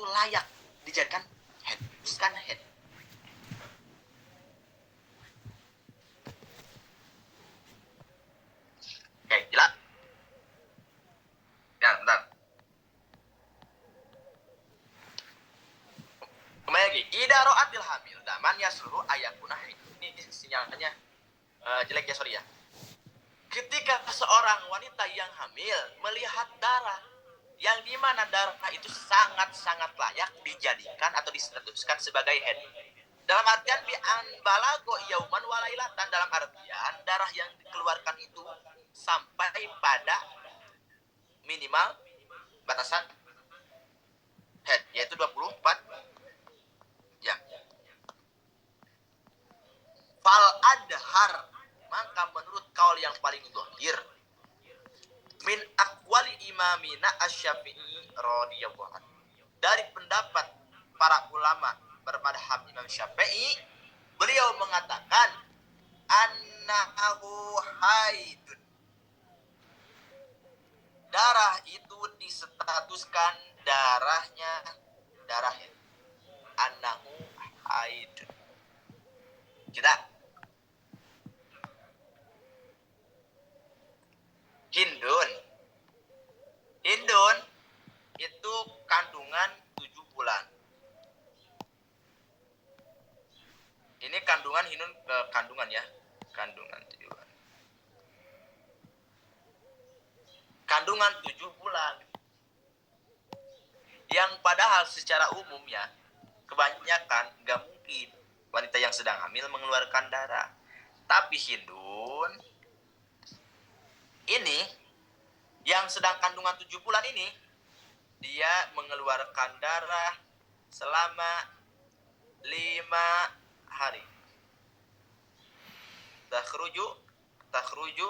layak dijadikan head, bukan head. Oke, jelas? Ya, bentar. Kembali lagi, idza ra'atil hamil daman yasluhu ayakuna haid. Ini sinyalnya jelek ya, sorry ya. Ketika seorang wanita yang hamil melihat darah, yang dimana darah itu sangat-sangat layak dijadikan atau distatuskan sebagai haid. Dalam artian bi'an balago yauman walailatan, dalam artian darah yang dikeluarkan itu sampai pada minimal batasan haid, yaitu 24 jam. Fal adhar, maka menurut kaul yang paling zahir min aqwali imamina asy-Syafi'i radhiyallahu anhu, dari pendapat para ulama bermadhab Imam Syafi'i, beliau mengatakan annahu haidun, darah itu distatuskan darahnya darah haid. Annahu haidun. Kita Hindun itu kandungan 7 bulan. Ini kandungan Hindun, kandungan ya. Kandungan 7 bulan. Kandungan 7 bulan. Yang padahal secara umum ya, kebanyakan gak mungkin wanita yang sedang hamil mengeluarkan darah. Tapi Hindun ini yang sedang kandungan 7 bulan ini, dia mengeluarkan darah selama 5 hari. Takhruju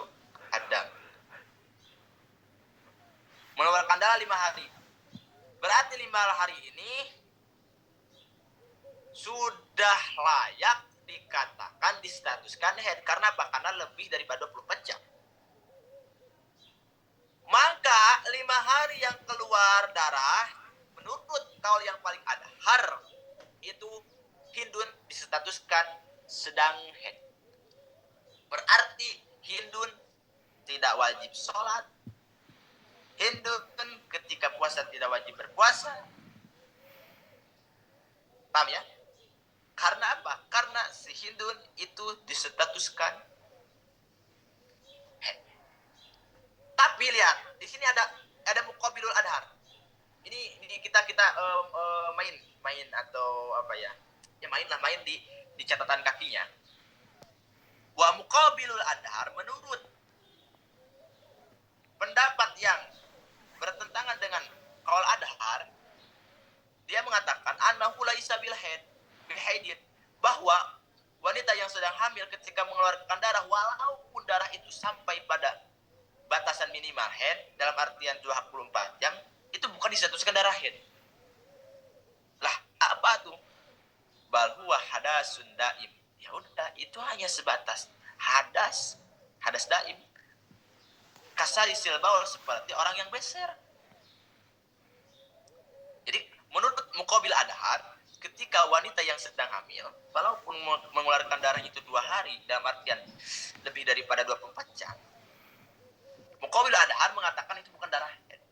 adam. Mengeluarkan darah 5 hari. Berarti 5 hari ini sudah layak dikatakan distatuskan haid. Karena apa? Karena lebih daripada 24 jam. Maka 5 hari yang keluar darah, menurut kaul yang paling adhar, itu Hindun distatuskan sedang haid. Berarti Hindun tidak wajib sholat. Hindun ketika puasa tidak wajib berpuasa. Paham ya? Karena apa? Karena si Hindun itu distatuskan haid. Tapi lihat, di sini ada muqabilul adhar. Ini kita main atau apa ya? Ya main di catatan kakinya. Wa muqabilul adhar, menurut pendapat yang bertentangan dengan qaul adhar, dia mengatakan annahu laisa bil haid, bahwa wanita yang sedang hamil ketika mengeluarkan darah, walaupun darah itu sampai pada batasan minimal haid dalam artian 24 jam, itu bukan distatuskan darah haid. Lah, apa tuh? Bal huwa hadasun daim. Ya udah, itu hanya sebatas hadas daim. Kasari silbaul, seperti orang yang beser. Jadi menurut muqabil adhar, ketika wanita yang sedang hamil, walaupun mengeluarkan darah itu 2 hari, dalam artian lebih daripada 24 jam, muqabil adhar mengatakan itu bukan darah haid.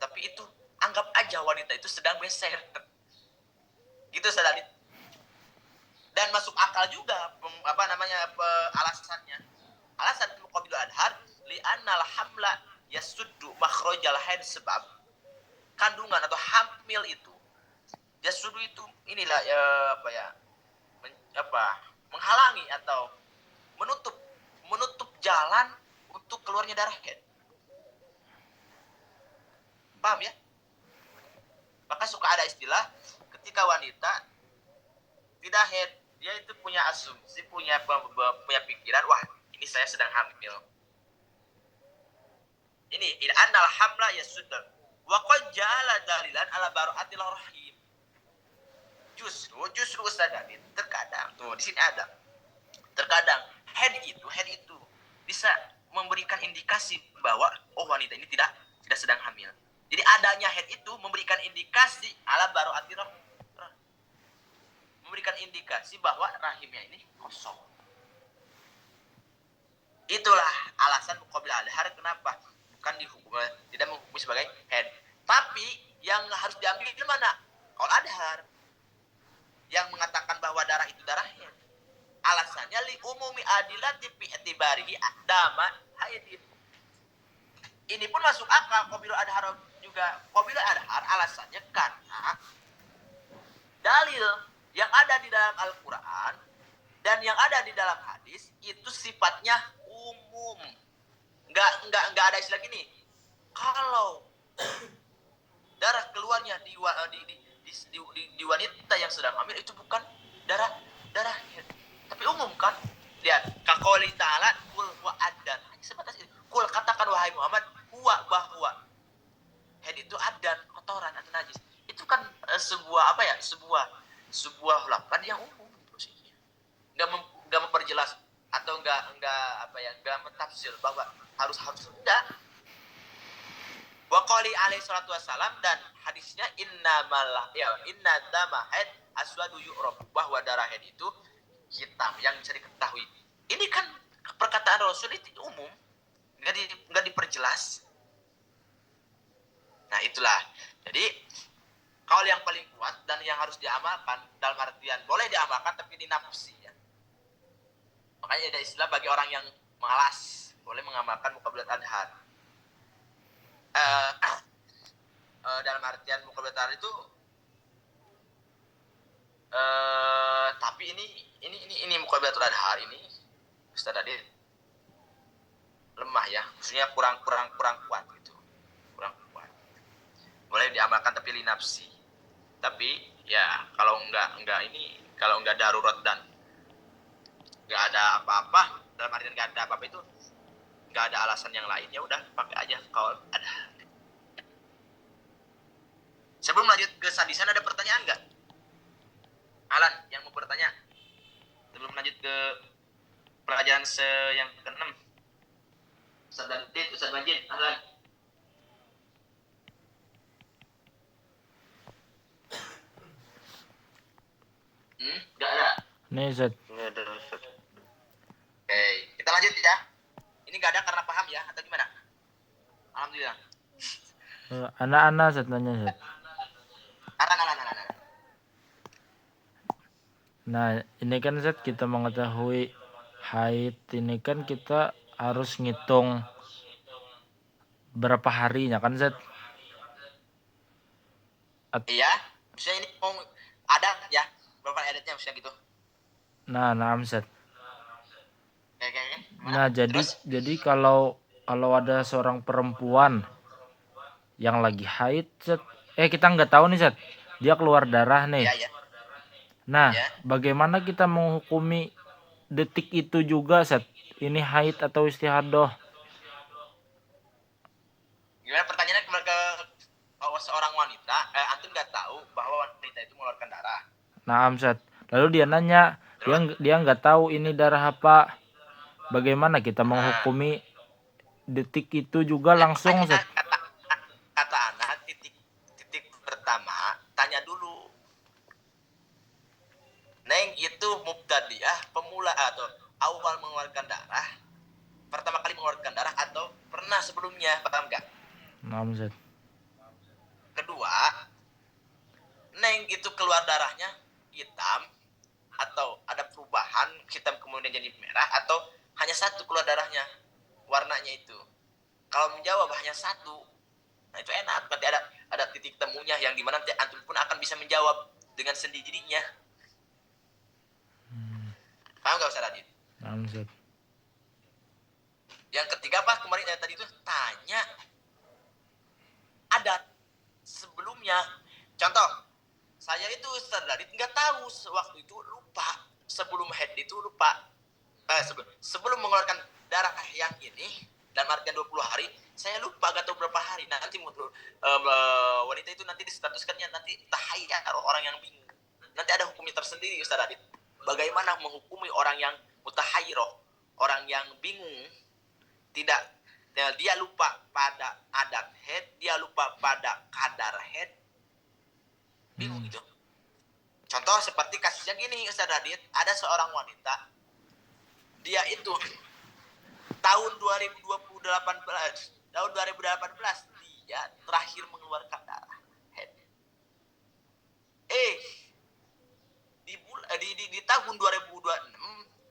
Tapi itu anggap aja wanita itu sedang beser. Gitu sadari. Dan masuk akal juga alasannya. Alasan muqabil adhar li'annal hamla yasuddu makhrajal haid, sebab kandungan atau hamil itu yasuddu itu inilah menghalangi atau menutup jalan untuk keluarnya darah haid. Paham ya? Maka suka ada istilah ketika wanita tidak haid, dia itu punya asumsi, punya pikiran, wah ini saya sedang hamil. Ini annal hamla yasuddu wa qad ja'ala dalilan ala bara'atil rahim. Justru sadadin, terkadang tuh di sini ada. Terkadang haid itu bisa memberikan indikasi bahwa wanita ini tidak sedang hamil. Jadi adanya haid itu memberikan indikasi ala baro'ati roh. Memberikan indikasi bahwa rahimnya ini kosong. Itulah alasan muqabil adhar kenapa bukan dihukum, tidak menghukumi sebagai haid. Tapi yang harus diambil di mana? Qaul adhar yang mengatakan bahwa darah itu darah haid. Alasannya li umumi adilati fi i'tibarihi dama haidin. Ini pun masuk akal qabil adhar juga. Qabil adhar alasannya karena dalil yang ada di dalam Al-Qur'an dan yang ada di dalam hadis itu sifatnya umum. Enggak ada istilah gini. Kalau darah keluarnya di wanita yang sedang hamil itu bukan darah haid. Tapi umum kan? Lihat, kaqouli ta'ala kul wa addan. Sebatas itu. Kul katakan wahai Muhammad, huwa bahwa haid itu addan, kotoran atau najis. Itu kan sebuah sebuah lafaz yang umum posisinya. Enggak memperjelas atau enggak mentafsir bahwa harus enggak. Wa qali alaihi salatu wassalam, dan hadisnya inna dama haid aswadu yu'raf, bahwa darah haid itu hitam yang bisa diketahui. Ini kan perkataan Rasul itu umum, enggak diperjelas. Nah, itulah. Jadi kaul yang paling kuat dan yang harus diamalkan dalam artian boleh diamalkan tapi dinafsi ya. Makanya ada istilah bagi orang yang malas boleh mengamalkan muqabilat adhar. Dalam artian muqabilat adhar itu tapi ini muqabilatul adhar ini Ustaz Adit lemah ya, maksudnya kurang kuat gitu. Kurang kuat. Boleh diamalkan tapi linafsi. Tapi ya kalau enggak darurat dan enggak ada apa-apa, dalam artian enggak ada apa-apa itu enggak ada alasan yang lain, ya udah pakai aja kalau ada. Sebelum lanjut ke sadisan ada pertanyaan enggak? Alan yang mau bertanya sebelum lanjut ke pelajaran yang ke-6. Ustaz Adit, Ustaz Majid, Alan. Enggak ada. Nih, Ustaz. Enggak ada, Ustaz. Oke, kita lanjut ya. Ini enggak ada karena paham ya atau gimana? Alhamdulillah. Anak-anak Ustaz nanya, Ustaz. Anak. Nah, ini kan Ustaz kita mengetahui haid ini kan kita harus ngitung berapa harinya kan Ustaz? Iya, misalnya ini mau adat ya, berapa adatnya misalnya gitu. Nah, Ustaz. Oke. Nah, jadi kalau ada seorang perempuan yang lagi haid, Ustaz, kita nggak tahu nih Ustaz, dia keluar darah nih. Iya. Nah, Ya. bagaimana kita menghukumi detik itu juga, Ustaz? Ini haid atau istihadah? Gimana pertanyaannya ke seorang wanita, antum nggak tahu bahwa wanita itu mengeluarkan darah. Nah, Ustaz. Lalu dia nanya, dia nggak tahu ini darah apa. Bagaimana kita menghukumi detik itu juga langsung, Ustaz? Kata anak titik pertama, tanya dulu. Neng itu mubtadi'ah, pemula atau awal mengeluarkan darah, pertama kali mengeluarkan darah atau pernah sebelumnya, paham nggak? Nah, Ustaz. Kedua, Neng itu keluar darahnya hitam atau ada perubahan hitam kemudian jadi merah atau hanya satu keluar darahnya warnanya itu. Kalau menjawab hanya satu, nah itu enak, nanti ada titik temunya yang dimana nanti antum pun akan bisa menjawab dengan sendirinya. Paham nggak Ustaz Adit? Nah, Ustaz. Yang ketiga apa kemarin tadi itu tanya adat sebelumnya. Contoh, saya itu Ustaz Adit nggak tahu waktu itu lupa sebelum haid itu lupa sebelum mengeluarkan darah yang ini dalam artian 20 hari saya lupa gak tahu berapa hari. Nah, nanti wanita itu nanti distatuskannya nanti tahayya orang yang bingung. Nanti ada hukumnya tersendiri Ustaz Adit. Bagaimana menghukumi orang yang mutahayyirah, orang yang bingung, tidak dia lupa pada adat head, dia lupa pada kadar head, bingung gitu. Contoh seperti kasusnya gini, Ustaz Radit, ada seorang wanita, dia itu tahun 2018 dia terakhir mengeluarkan darah head. Di tahun 2026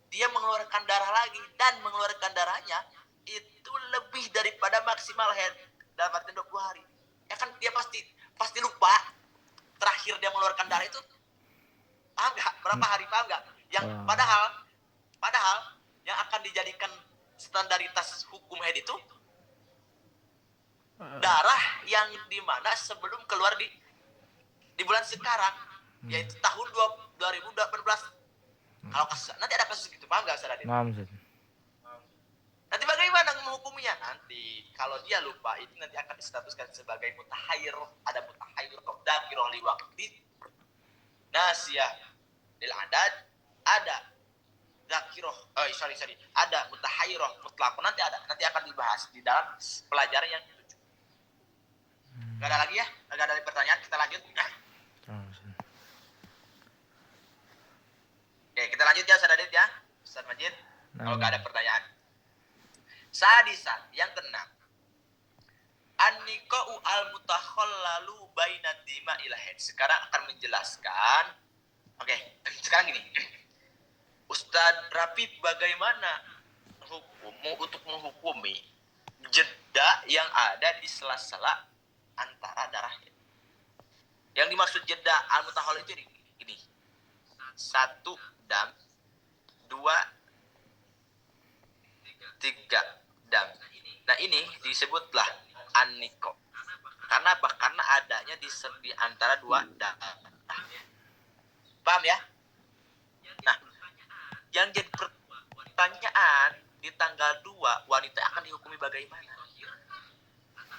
dia mengeluarkan darah lagi, dan mengeluarkan darahnya itu lebih daripada maksimal head dalam arti 20 hari. Ya kan dia pasti lupa terakhir dia mengeluarkan darah itu, paham nggak? Berapa hari, paham nggak? Yang padahal yang akan dijadikan standaritas hukum head itu darah yang dimana sebelum keluar di bulan sekarang, yaitu tahun 2018. Kalau nanti ada kasus gitu, paham nggak, Ustaz Radit? Nanti bagaimana menghukumnya? Nanti kalau dia lupa, itu nanti akan distatuskan sebagai mutahayir. Ada mutahayir dakiroh li waqti, nasiyah lil adad, ada dakiroh, ada mutahayirah mutlak. Nanti akan dibahas di dalam pelajaran yang ketujuh. Gak ada lagi ya? Gak ada pertanyaan, kita lanjut. Oke, kita lanjut ya, Ustaz Radit ya. Ustaz Majid, kalau gak ada pertanyaan. Sadisan, yang keenam. An-niqa'u al-mutakhallalu baina dima ila head. Sekarang akan menjelaskan. Oke, sekarang gini. Ustaz Rapi, bagaimana hukum untuk menghukumi jeda yang ada di sela-sela antara darah head? Yang dimaksud jeda al-mutakhallal itu ini. 1 dam, 2, 3 dam. Nah, ini disebutlah an-niqa. Karena apa? Karena adanya di antara 2 dam. Paham ya? Nah, yang jadi pertanyaan, di tanggal 2 wanita akan dihukumi bagaimana?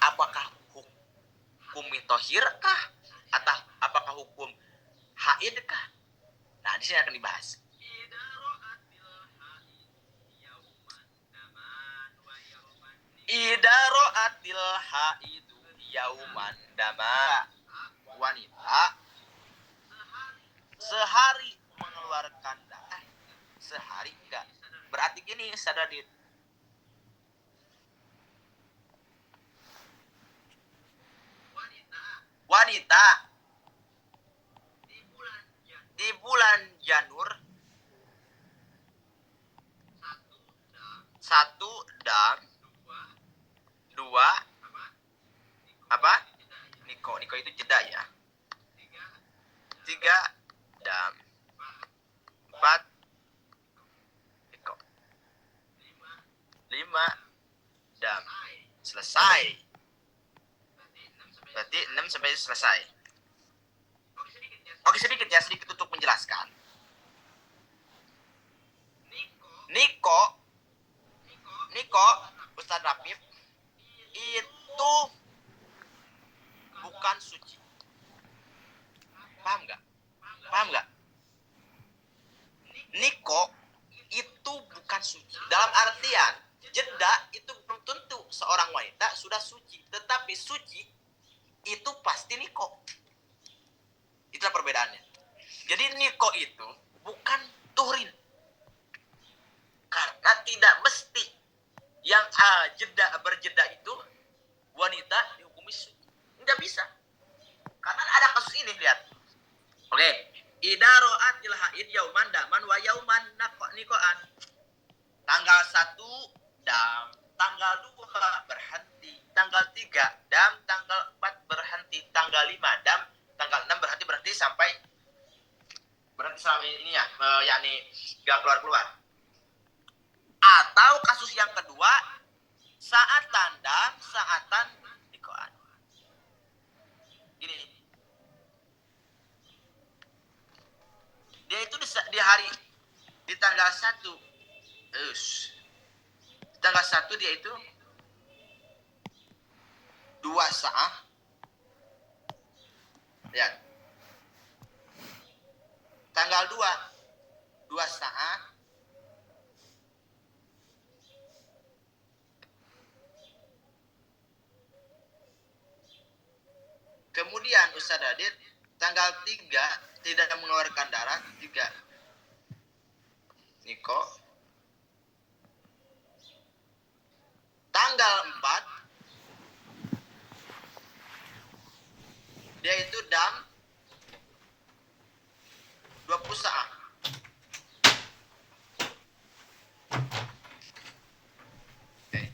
Apakah hukum tohir kah? Atau apakah hukum haid kah? Nah, di sini akan dibahas. Idza ra'atil haidu yauman dama. Wanita sehari mengeluarkan darah, sehari enggak. Berarti gini, Ustaz Radit. Wanita di bulan Janur 1 dam, 2 apa? Niko itu jeda ya. 3 dam, 4 niko, 5 dam. Selesai. Berarti 6 sampai selesai. Oke, sedikit untuk menjelaskan. Niko, Ustaz Rapif, itu bukan suci. Paham nggak? Niko itu bukan suci. Dalam artian, jeda itu belum tentu seorang wanita sudah suci. Tetapi suci itu pasti niko. Itulah perbedaannya. Jadi niko itu bukan tuhrin. Karena tidak mesti yang berjeda itu wanita dihukumi suci. Tidak bisa. Karena ada kasus ini, lihat. Oke. Idza ra'atil haid yauman daman wa yauman nikoan. Tanggal 1 dam, tanggal 2 berhenti, tanggal 3 dam, tanggal 4 berhenti, tanggal 5 dam, tanggal 6 berhenti sampai ini ya, yakni gak keluar. Atau kasus yang kedua, saatan dam, saatan nikoan. Gini, dia itu di hari, di tanggal 1 tanggal 1 dia itu 2 saat. Lihat. Tanggal 2 saat Ustaz Adit, tanggal 3 tidak mengeluarkan darah juga. Niko. Tanggal 4 dia itu dam 20 saat. Okay.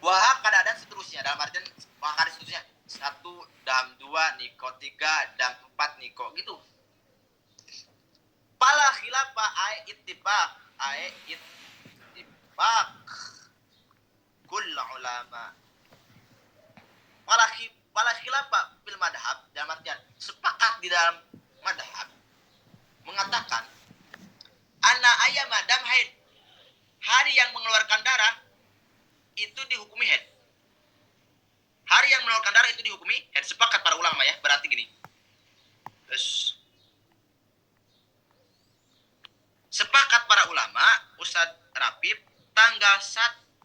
Wah, kadang-kadang seterusnya dalam artian wah seterusnya 1 dam 2 niko 3 dam 4 niko gitu. Pala khilafah ittifaq kull ulama. Pala khilafah fil madhab dalam artian sepakat di dalam madhab mengatakan anna ayam madam haid, hari yang mengeluarkan darah itu dihukumi haid. Hari yang mengeluarkan darah itu dihukumi haid. Sepakat para ulama ya. Berarti gini. Terus sepakat para ulama, Ustadz Rapip, tanggal 1,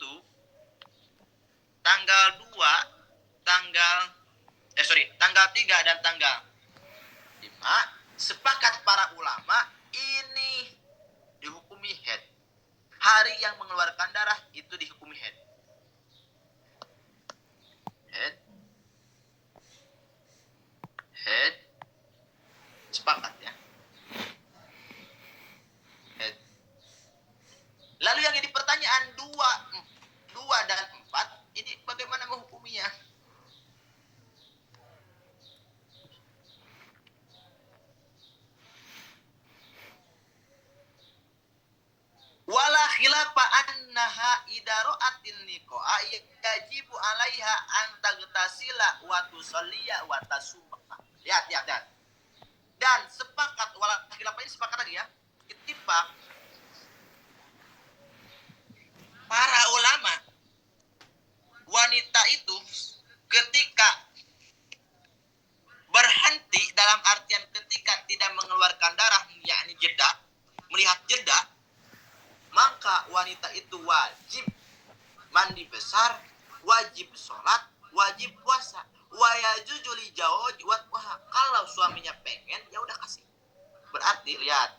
tanggal 2, tanggal 3 dan tanggal 5, sepakat para ulama ini dihukumi haid. Hari yang mengeluarkan darah itu dihukumi haid. Head. Sepakat ya. Head. Lalu yang jadi pertanyaan 2 dan 4 ini bagaimana menghukuminya? Wala khilafa annaha idara'atin niqa'a yajibu 'alaiha an tagtasila wa tusalliya wa tasumma. Lihat. Dan sepakat, wala khilafah ini sepakat lagi ya. Ittifaq para ulama, wanita itu ketika berhenti dalam artian ketika tidak mengeluarkan darah, yakni jeda, melihat jeda, maka wanita itu wajib mandi besar, wajib sholat, wajib puasa. Wa yajuzu li zawj wa kalau suaminya pengen ya udah kasih. Berarti lihat.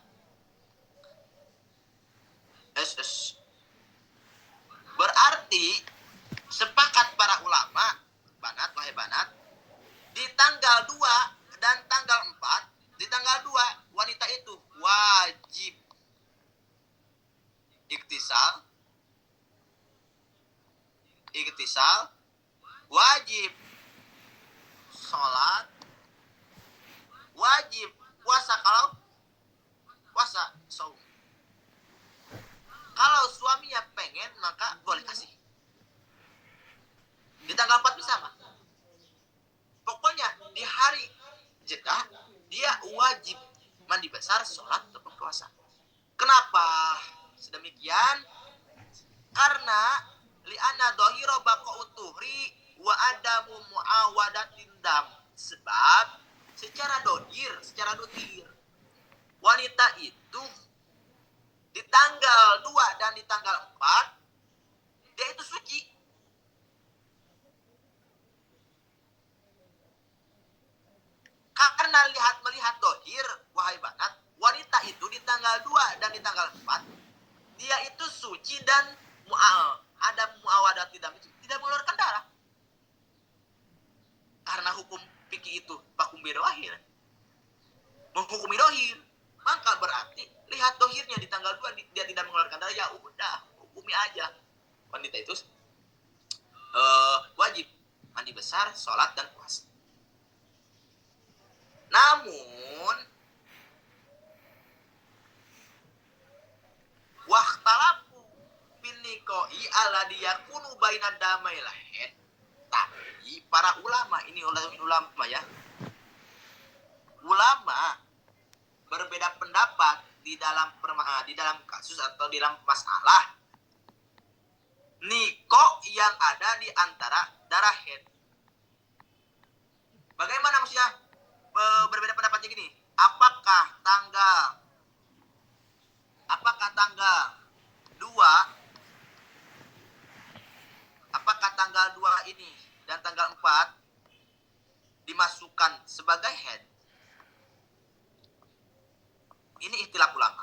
Berarti sepakat para ulama, wahai banat, di tanggal 2 dan tanggal 4, di tanggal 2 wanita itu wajib iktisal, wajib sholat, wajib puasa kalau puasa saum. Kalau suaminya pengen maka boleh kasih. Di tanggal 4 bisa mah. Pokoknya di hari jeda dia wajib mandi besar, sholat atau puasa. Kenapa sedemikian? Karena li'anna dhahira baqa'u tuhri wa adamu mu'awadatin dam. Sebab secara dohir wanita itu di tanggal 2 dan di tanggal 4 dia itu suci. Karena melihat dohir, wahai banat, wanita itu di tanggal 2 dan di tanggal 4 dia itu suci dan ada muawadat itu tidak mengeluarkan darah. Karena hukum fikih itu hukum bidohir, menghukumi dohir, maka berarti lihat dohirnya di tanggal 2 dia tidak mengeluarkan darah, ya udah hukumi aja. Wanita itu wajib mandi besar, sholat dan puasa. Namun waqtalafu binniqai alladhi yakunu baina damai lahid. Tapi para ulama ini ulama ya. Ulama berbeda pendapat di dalam kasus atau di dalam masalah niko yang ada di antara darah haid. Bagaimana maksudnya berbeda pendapatnya gini? Apakah tanggal 2 tanggal 2 ini dan tanggal 4 dimasukkan sebagai head, ini ikhtilaf ulama.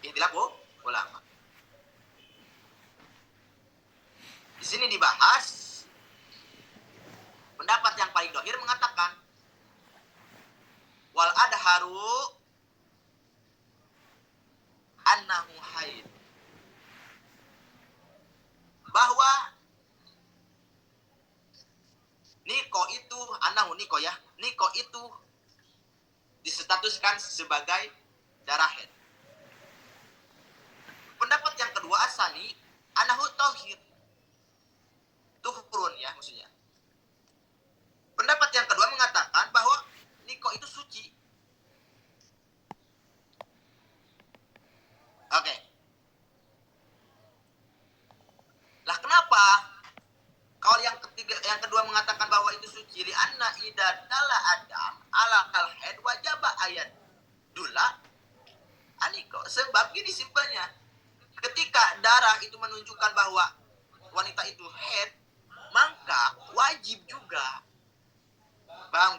Ikhtilaf ulama. Di sini dibahas pendapat yang paling dohir mengatakan wal adharu annahu haid, bahwa niko itu niko itu disestatuskan sebagai darah haid. Pendapat yang kedua asani annahu tauhid, tuhurun ya maksudnya. Pendapat yang kedua mengatakan bahwa niko itu suci. Oke. Lah kenapa? Kalau yang kedua mengatakan bahwa itu suci, li anna idadala adam ala kal haid wajaba ayat dula aniko. Sebab gini simpelnya, ketika darah itu menunjukkan bahwa wanita itu haid, maka wajib juga, Bang,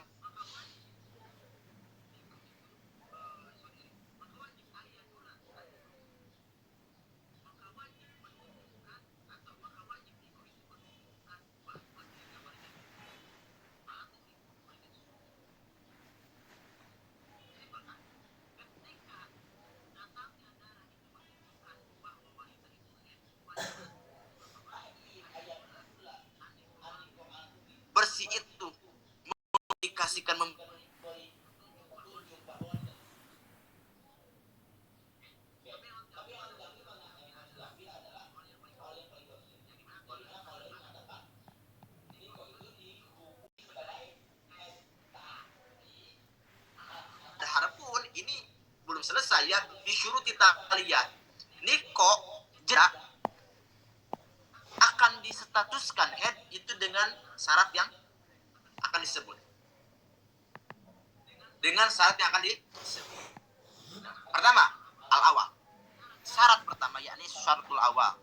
bersih itu dikasihkan pun ini belum selesai ya, disuruh kita lihat niko jerak akan disestatuskan head itu dengan syarat yang akan disebut. Dengan syarat yang akan disebut. Pertama, al-awal. Syarat pertama yakni syaratul awal.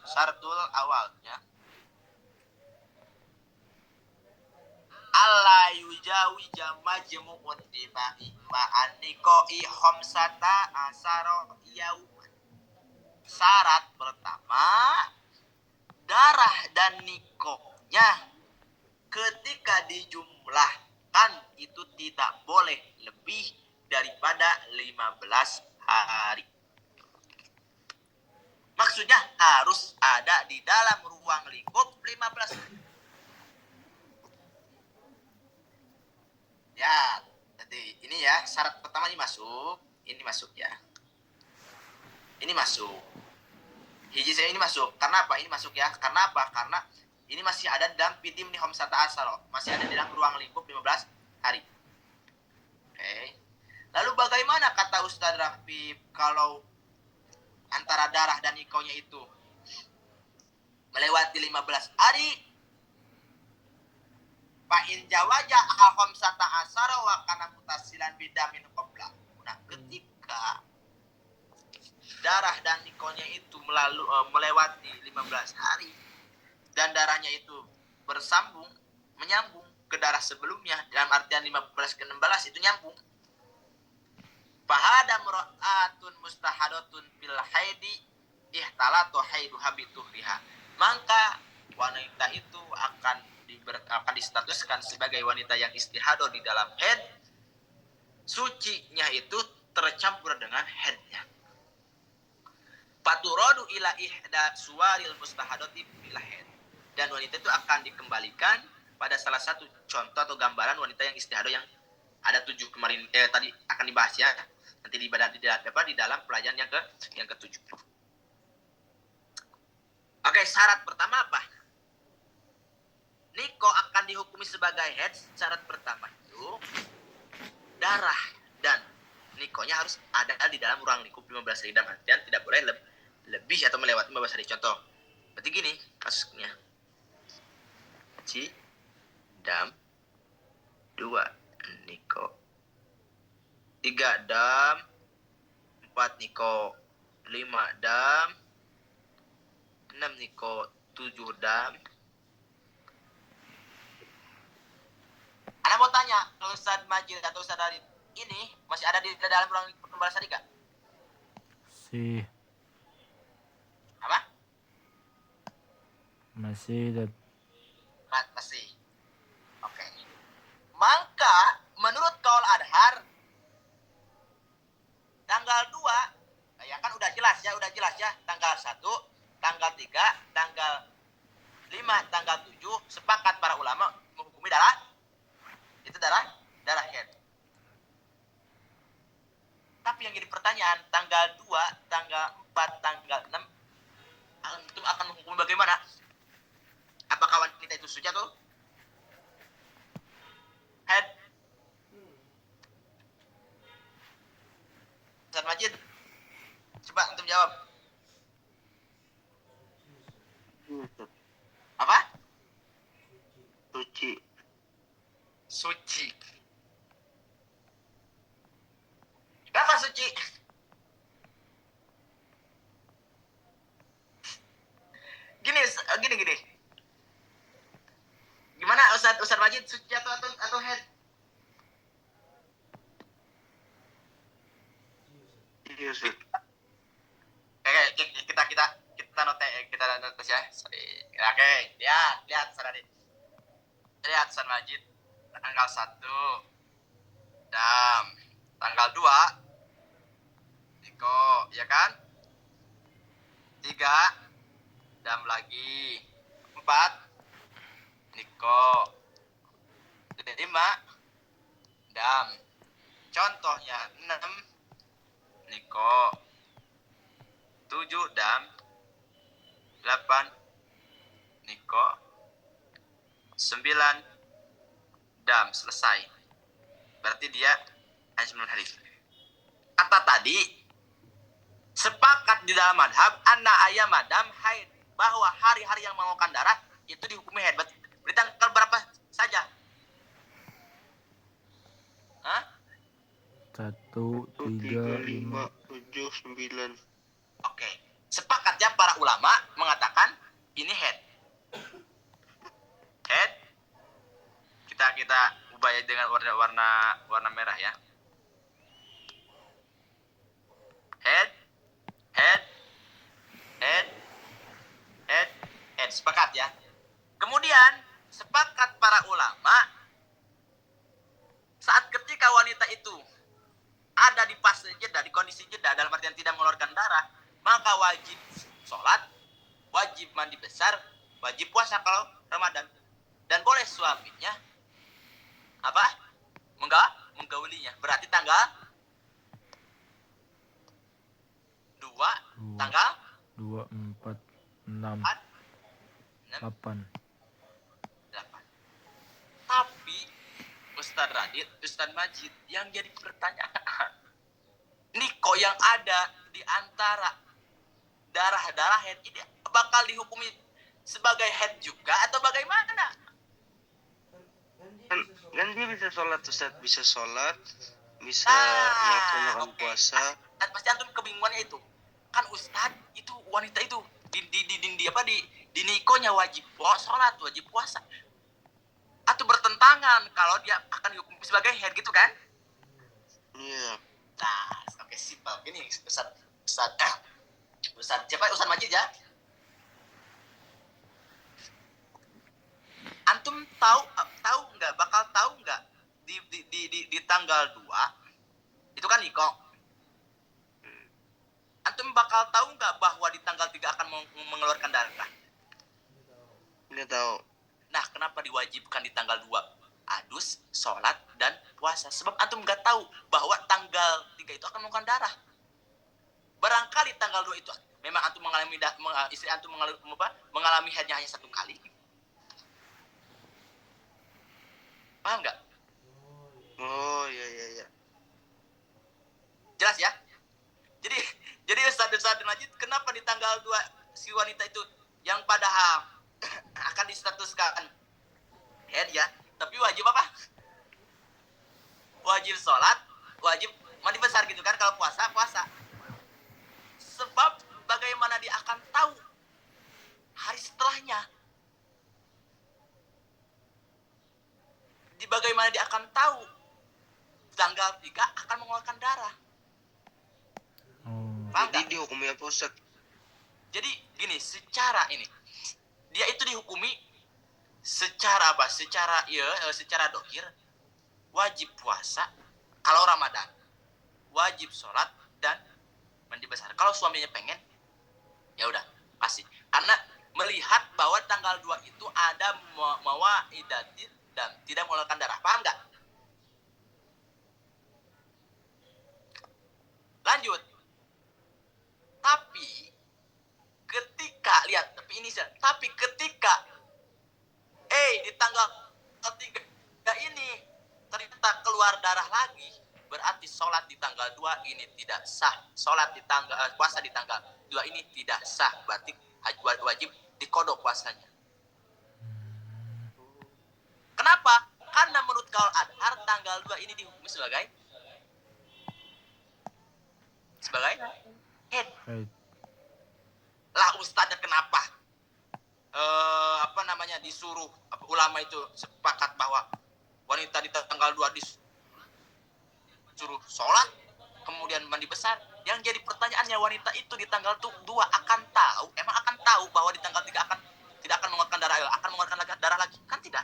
Syaratul awal ya. Allah yujawi jamajmu'un dima'i ma'an niko'i khamsata asaro yauman. Syarat pertama, darah dan nikonya ketika dijumlahkan itu tidak boleh lebih daripada 15 hari. Maksudnya harus ada di dalam ruang lingkup 15 hari. Ya, jadi ini ya syarat pertama ini masuk ya. Ini masuk. Hiji saya ini masuk. Karena apa? Ini masuk ya. Karena apa? Karena ini masih ada dalam pidim di homsata asaro. Masih ada di dalam ruang lingkup 15 hari. Oke. Lalu bagaimana kata Ustadz Rafif kalau antara darah dan nikonya itu melewati 15 hari? Fa'in jawaja al-homsata asaro wa kana mutasilan bidamin qabla. Nah, ketika darah dan nikonya itu melewati 15 hari dan darahnya itu menyambung ke darah sebelumnya, dalam artian 15 ke 16 itu nyambung. Fahada mura'atun mustahadatun fil haidi ihtalatu haidu habituhriha. Maka wanita itu akan distatuskan sebagai wanita yang istihadah di dalam haid. Sucinya itu tercampur dengan haidnya. Faturadu ila ihda suwaril mustahadati fil haid. Dan wanita itu akan dikembalikan pada salah satu contoh atau gambaran wanita yang istihadah yang ada 7 kemarin tadi akan dibahas ya. Nanti di dalam pelajaran yang ke-7. Oke, syarat pertama apa? Niko akan dihukumi sebagai haid. Syarat pertama itu darah dan nikonya harus ada di dalam ruang lingkup 15 hari, dalam artian tidak boleh lebih atau melewati 15 hari. Contoh, berarti gini kasusnya. Dam 2 niko, 3 dam, 4 niko, 5 dam, 6 Niko, 7 Dam. Ana mau tanya, kalau Ustaz Majid atau Ustaz Radit ini masih ada di dalam ruang pembalas tadi gak? Apa? Masih. Masih. Oke. Maka menurut Qaul Adhar tanggal 2 ya kan udah jelas ya, tanggal 1, tanggal 3, tanggal 5, tanggal 7 sepakat para ulama menghukumi darah haid. Tapi yang jadi pertanyaan, tanggal 2, tanggal 4, tanggal 6 antum akan menghukumi bagaimana? Apakah wanita itu suci atau haid? Ustaz Majid, coba antum jawab. Apa? Suci. Kenapa suci? Gini. Gimana Ustaz Majid, suci atau haid? Iya, Ustaz. Kita notes ya. Sorry. Oke, lihat Ustaz Lihat Ustaz Majid tanggal 1 Dam, tanggal 2 Niko, ya kan? 3 Dam lagi, 4 Niko, 5 Dam. Contohnya 6 Niko, 7 Dam, 8 Niko, 9 Dam. Selesai. Berarti dia hanya 9 hari. Kata tadi sepakat di dalam madhab anna ayam madam haid, bahwa hari-hari yang mengeluarkan darah itu dihukumi haid. Berarti tanggal berapa saja? Hah? 1, 3, 5, 7, 9. Oke. Sepakat ya para ulama mengatakan ini haid. Haid. Kita ubah dengan warna merah ya. Head. Sepakat ya. Kemudian sepakat para ulama saat ketika wanita itu ada di fase jeda, di kondisi jeda dalam artian tidak mengeluarkan darah, maka wajib sholat, wajib mandi besar, wajib puasa kalau Ramadan, dan boleh suaminya menggaulinya. Berarti tanggal 2, tanggal 2, 4, 6, 8. Tapi Ustaz Radit, Ustaz Majid, yang jadi pertanyaan, Niko yang ada di antara darah haid ini bakal dihukumi sebagai haid juga atau bagaimana? Kan dia bisa sholat, Ustaz. Bisa sholat, bisa melaksanakan puasa. Pasti antum kebingungannya itu. Kan Ustaz, itu wanita itu di nikonya wajib sholat, wajib puasa. Atau bertentangan kalau dia akan dihukum sebagai haid gitu kan? Iya. Nah, oke, simpel. Gini Ustaz siapa Ustaz Majid ya? Antum bakal tahu nggak di tanggal 2 itu kan niko. Antum bakal tahu nggak bahwa di tanggal 3 akan mengeluarkan darah? Nggak tahu. Nah, kenapa diwajibkan di tanggal 2? Adus, sholat, dan puasa. Sebab antum nggak tahu bahwa tanggal 3 itu akan mengeluarkan darah. Barangkali tanggal 2 itu memang antum istri antum mengalami haidnya hanya 1 kali. Paham nggak? Oh, iya. Jelas ya? Jadi Ustaz Majid, kenapa di tanggal 2 si wanita itu yang padahal akan distatuskan haid ya, tapi wajib apa? Wajib sholat, wajib mandi besar gitu kan, kalau puasa. Sebab bagaimana dia akan tahu hari setelahnya. Di bagaimana dia akan tahu tanggal 3 akan mengeluarkan darah? Oh. Paham Jadi nggak? dihukumi apa Ustaz? Jadi gini, secara ini dia itu dihukumi secara apa? Secara dohir wajib puasa kalau Ramadan, wajib sholat dan mandi besar. Kalau suaminya pengen, ya udah kasih. Karena melihat bahwa tanggal 2 itu ada mawaidatil dan tidak mengeluarkan darah. Paham nggak? Lanjut. Tapi ketika di tanggal 3 ini ternyata keluar darah lagi, berarti sholat di tanggal 2 ini tidak sah. Puasa di tanggal 2 ini tidak sah. Berarti wajib dikodok puasanya. Kenapa? Karena menurut kaul adhar tanggal 2 ini dihukumi sebagai head. Right. Lah ustadznya kenapa disuruh ulama itu sepakat bahwa wanita di tanggal 2 disuruh sholat kemudian mandi besar. Yang jadi pertanyaannya, wanita itu di tanggal 2 akan tahu bahwa di tanggal 3 tidak akan mengeluarkan darah, akan mengeluarkan darah lagi? Kan tidak.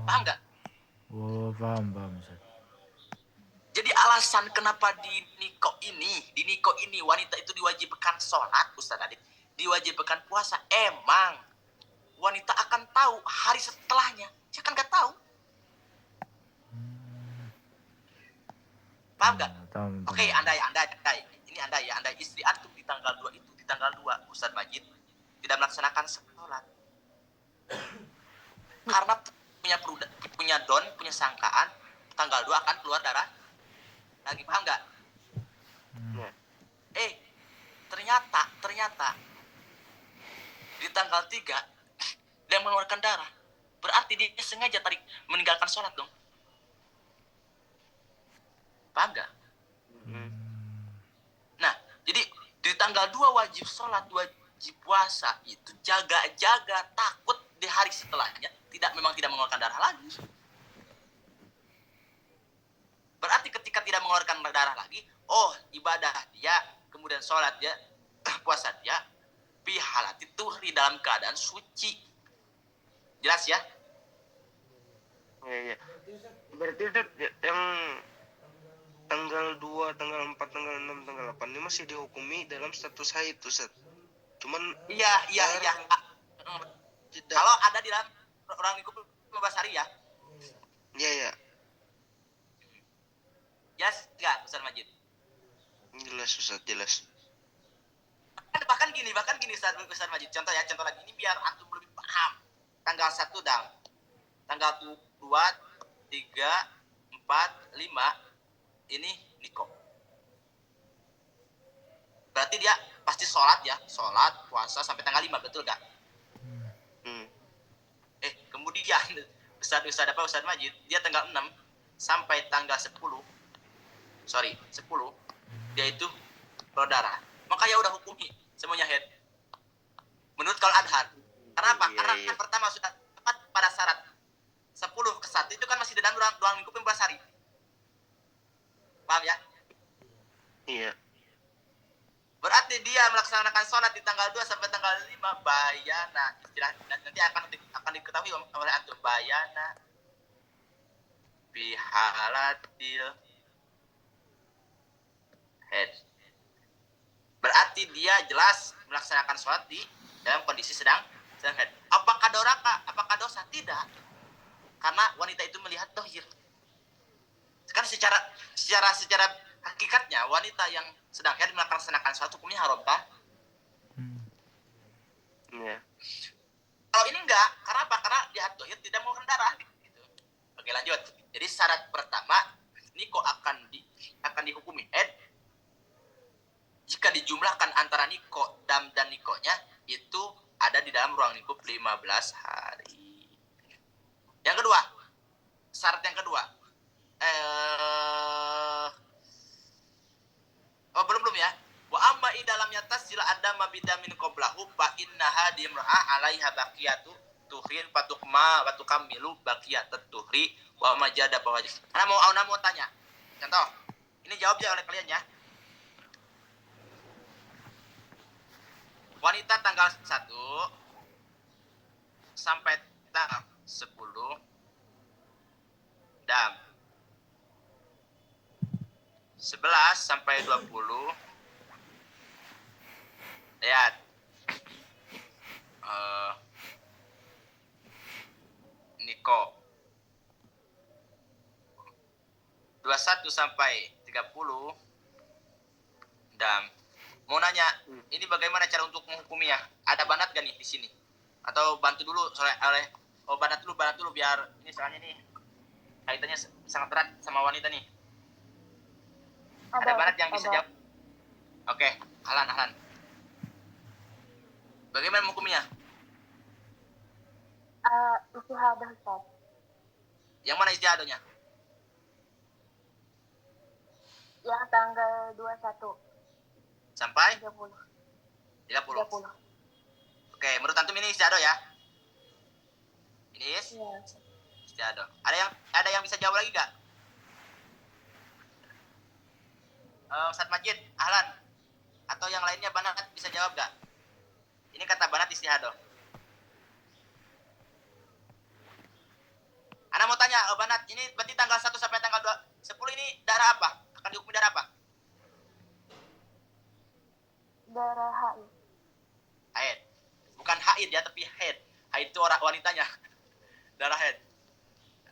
Paham nggak? Oh, paham Ustaz. Jadi alasan kenapa di niko ini wanita itu diwajibkan sholat, Ustaz Adit, diwajibkan puasa, emang wanita akan tahu hari setelahnya. Dia kan nggak tahu. Paham nggak? Oke, andai istri antum di tanggal 2 Ustaz Majid tidak melaksanakan sholat karena punya sangkaan tanggal 2 akan keluar darah lagi. Paham nggak? Ternyata di tanggal 3 dia mengeluarkan darah, berarti dia sengaja meninggalkan sholat dong. Paham nggak? Nah, jadi di tanggal 2 wajib sholat, wajib puasa, itu jaga-jaga takut di hari setelahnya memang tidak mengeluarkan darah lagi. Berarti ketika tidak mengeluarkan darah lagi, ibadah dia, kemudian sholat dia, puasa dia, bihalati tuhri, dalam keadaan suci. Jelas ya? Iya. Berarti Ustaz, yang tanggal 2, tanggal 4, tanggal 6, tanggal 8 ini masih dihukumi dalam status haid Ustaz. Cuman Iya. tidak. Kalau ada di dalam orang lingkup 15 hari ya. Iya. Jelas nggak, Ustaz Majid? Jelas Ustaz, jelas. Bahkan gini Ustaz Majid. Contoh lagi ini biar antum lebih paham. Tanggal 1 tanggal 2, 3, 4, 5 ini niko. Berarti dia pasti sholat, puasa sampai tanggal 5, betul gak? Kemudian Ustaz Majid, dia tanggal 6 sampai tanggal 10, dia itu keluar darah. Maka ya udah hukumi semuanya head. Menurut kaul adhar. Kenapa? Karena yang pertama sudah tepat pada syarat 10/1 itu kan masih dalam ruang lingkup 15 hari. Paham ya? Iya. Berarti dia melaksanakan sholat di tanggal 2 sampai tanggal 5 bayana. Istilah nanti akan diketahui oleh antum, bayana bihalatil head. Berarti dia jelas melaksanakan sholat di dalam kondisi sedang head. Apakah dosa? Tidak. Karena wanita itu melihat dohir. Kan secara hakikatnya wanita yang sedang haid melaksanakan sholat hukumnya haram, kan? Iya. Kalau ini enggak, karena apa? Karena dia dohir tidak mengeluarkan darah. Gitu. Oke, lanjut. Jadi syarat pertama, niko akan dihukumi haid jika dijumlahkan antara niko dan nikonya itu ada di dalam ruang lingkup 15 hari. Yang kedua, syarat yang kedua, belum ya. Wa amma idal lam yattasil adama bidamin qablahu fa innaha dimra'a 'alaiha baqiyatu tuhrin patukma wa tukammilu baqiyatat tuhri wa majada bawajib. Ana mau tanya. Contoh. Ini jawab ya oleh kalian ya. Wanita tanggal 1 sampai tanggal 10 dam. 11 sampai 20 lihat. Niko 21 sampai 30 dam. Mau nanya, ini bagaimana cara untuk menghukuminya? Ada banat gak nih di sini? Atau bantu dulu banat dulu biar ini soalnya nih kaitannya sangat erat sama wanita nih. Ada banat yang bisa jawab? Oke, Halan. Bagaimana menghukumnya? Istihadah, Ustaz. Yang mana istihadahnya? Yang tanggal 21 Sampai 30. 30. Oke, menurut antum ini istiadoh ya? Ini Iya. istiadoh. Ada yang bisa jawab lagi gak? Ustaz Majid, Ahlan. Atau yang lainnya Banat bisa jawab gak? Ini kata Banat istiadoh. Ana mau tanya, Banat, ini berarti tanggal 1 sampai tanggal 10 ini darah apa? Akan dihukumi darah apa? Darah haid. Haid. Bukan haid ya, tapi haid. Haid itu orang wanitanya. Darah haid.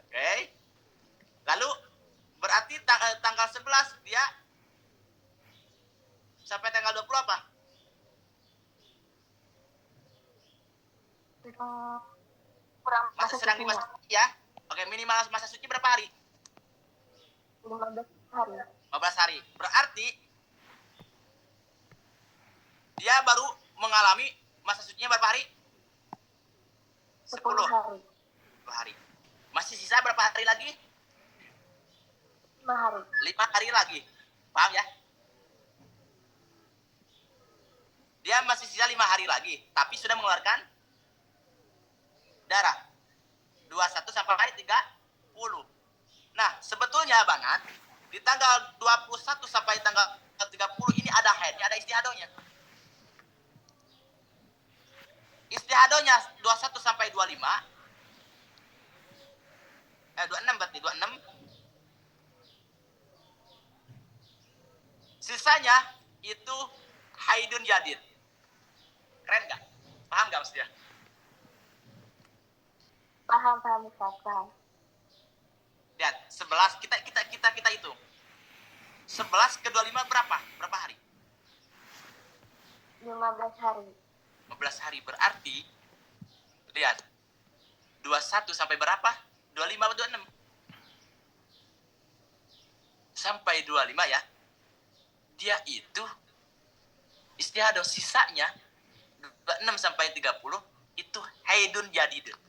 Oke. Lalu berarti tanggal 11 dia sampai tanggal 20 apa? Kurang Masa sedang di masa suci ya. Oke, minimal masa suci berapa hari? 15 hari. 15 hari. Berarti dia baru mengalami masa sucinya berapa hari? 10 hari. 10 hari. Masih sisa berapa hari lagi? 5 hari. 5 hari lagi. Paham ya? Dia masih sisa 5 hari lagi, tapi sudah mengeluarkan darah. 21 sampai 30. Nah, sebetulnya Banat, di tanggal 21 sampai tanggal 30 ini ada haidnya, ada istihadahnya. Istihadahnya 21 sampai 25. 26 berarti 26. Sisanya itu haidun jadid. Keren nggak? Paham nggak maksudnya? Paham Ustaz. Paham. Lihat, 11 kita hitung. 11 ke 25 berapa? Berapa hari? 15 hari. 15 hari berarti lihat. 21 sampai berapa? 25 atau 26? Sampai 25 ya. Dia itu istihadah sisanya 26 sampai 30 itu haidun jadidun.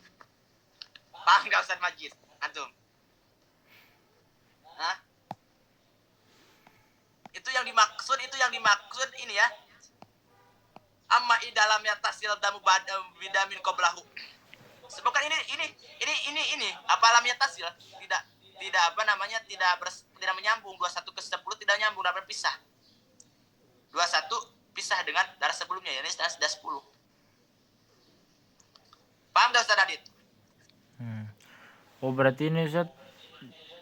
Paham nggak Ustaz Majid? Antum? Hah? Itu yang dimaksud ini ya. Amma idalamnya tasil damu bidamin qablahu. Bukan ini apa alamnya tasil? Tidak apa namanya? Tidak menyambung. 21 ke 10 tidak nyambung, dapat pisah. 21 pisah dengan darah sebelumnya, ya, ini sudah 10. Paham gak Ustaz Adit? Oh berarti ini Ustaz,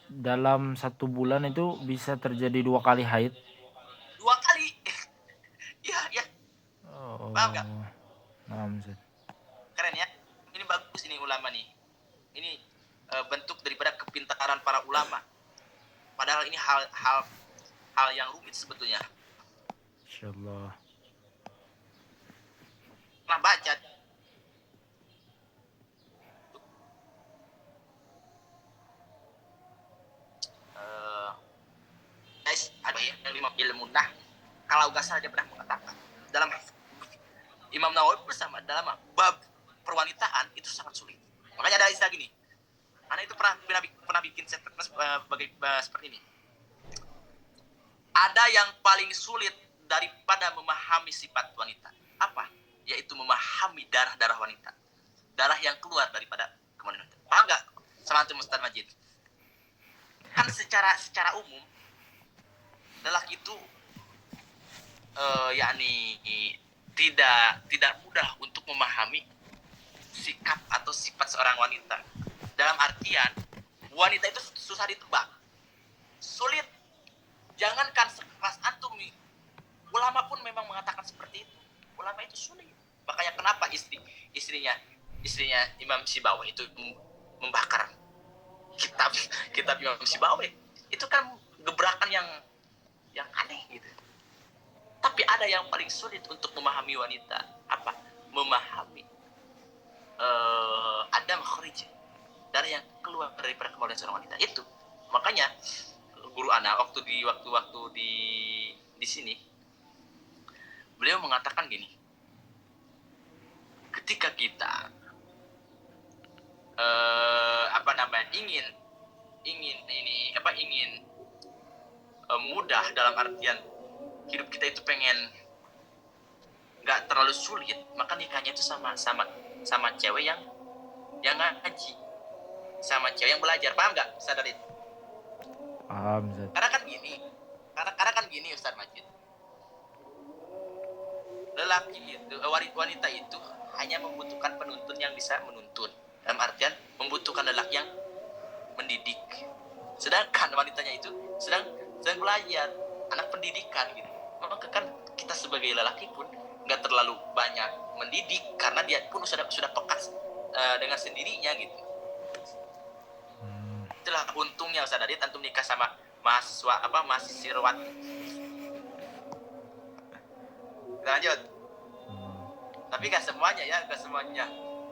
dalam 1 bulan itu bisa terjadi 2 kali haid? 2 kali. Iya. Oh, Paham gak? paham Ustaz. Keren ya. Ini bagus ini ulama nih. Ini bentuk daripada kepintaran para ulama. Padahal ini hal yang rumit sebetulnya. Insyaallah. Pernah baca guys, ada yang 5 ilmu. Nah, kalau gak salah dia pernah mengatakan dalam Imam Nawawi bersama dalam bab perwanitaan itu sangat sulit. Makanya ada istilah gini. Anak itu pernah bikin statement seperti ini. Ada yang paling sulit daripada memahami sifat wanita. Apa? Yaitu memahami darah-darah wanita. Darah yang keluar daripada kemanusiaan wanita. Paham nggak? Sama antum Ustaz Majid. Kan secara umum lelaki itu yakni tidak mudah untuk memahami sikap atau sifat seorang wanita. Dalam artian wanita itu susah ditebak, sulit. Jangankan sekelas antum, ulama pun memang mengatakan seperti itu. Ulama itu sulit. Makanya kenapa istrinya Imam Sibawi itu membakar kitab Imam Sibawi. Itu kan gebrakan yang aneh gitu. Tapi ada yang paling sulit untuk memahami wanita. Apa? Memahami Adam kharij, dari yang keluar daripada kemaluan seorang wanita itu. Makanya guru ana waktu di sini beliau mengatakan gini, ketika kita ingin mudah, dalam artian hidup kita itu pengen nggak terlalu sulit, maka nikahnya itu sama cewek yang ngaji, sama cewek yang belajar. Paham nggak, Sadarin? Paham, Zat. Karena kan gini Ustaz Majid, lelaki itu, wanita itu hanya membutuhkan penuntun yang bisa menuntun, dalam artian membutuhkan lelaki yang mendidik. Sedangkan wanitanya itu sedang belajar, anak pendidikan gitu. Maka kan kita sebagai lelaki pun nggak terlalu banyak mendidik, karena dia pun sudah peka dengan sendirinya gitu. Itulah untungnya Ustaz Adit antum nikah sama mahasiswati. Lanjut. Tapi nggak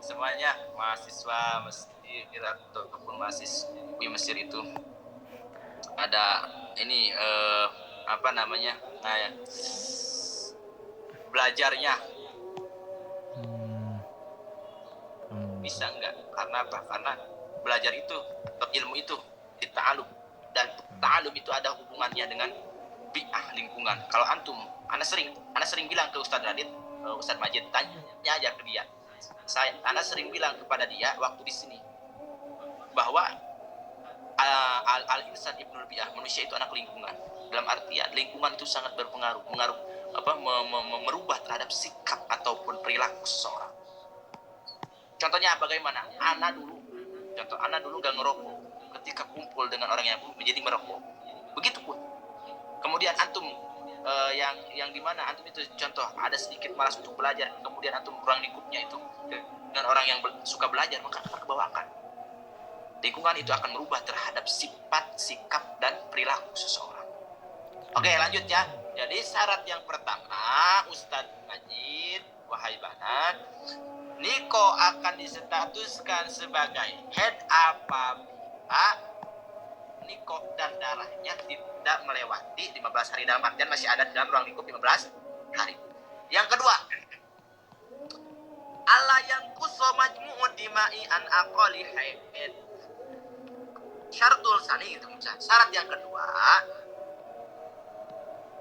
semuanya mahasiswa Mesir ataupun mahasiswi Mesir itu ada ini belajarnya bisa enggak? Karena apa? Karena belajar itu atau ilmu itu ta'alum, dan ta'alum itu ada hubungannya dengan bi'ah, lingkungan. Kalau antum, ana sering bilang ke Ustaz Radit, Ustaz Majid, tanya aja ke dia. Ana sering bilang kepada dia waktu di sini bahwa al-insan ibnul bi'ah, manusia itu anak lingkungan. Dalam artian lingkungan itu sangat berpengaruh, merubah terhadap sikap ataupun perilaku seseorang. Contohnya bagaimana? Ana dulu gak ngerokok. Ketika kumpul dengan orang yang menjadi merokok, begitupun. Kemudian antum yang dimana antum itu contoh ada sedikit malas untuk belajar, kemudian antum ruang lingkupnya itu dengan orang yang suka belajar, maka akan kebawakan. Lingkungan itu akan merubah terhadap sifat, sikap, dan perilaku seseorang. Oke, lanjut ya. Jadi syarat yang pertama, Ustadz Majid, wahai banat, niko akan distatuskan sebagai head apabila niko dan darahnya tidak melewati 15 hari, dalam artian masih ada dalam ruang lingkup 15 hari. Yang kedua, Allah yang kuso majmu'ud dima'i an aqali haid. Syaratul sani itu. Syarat yang kedua,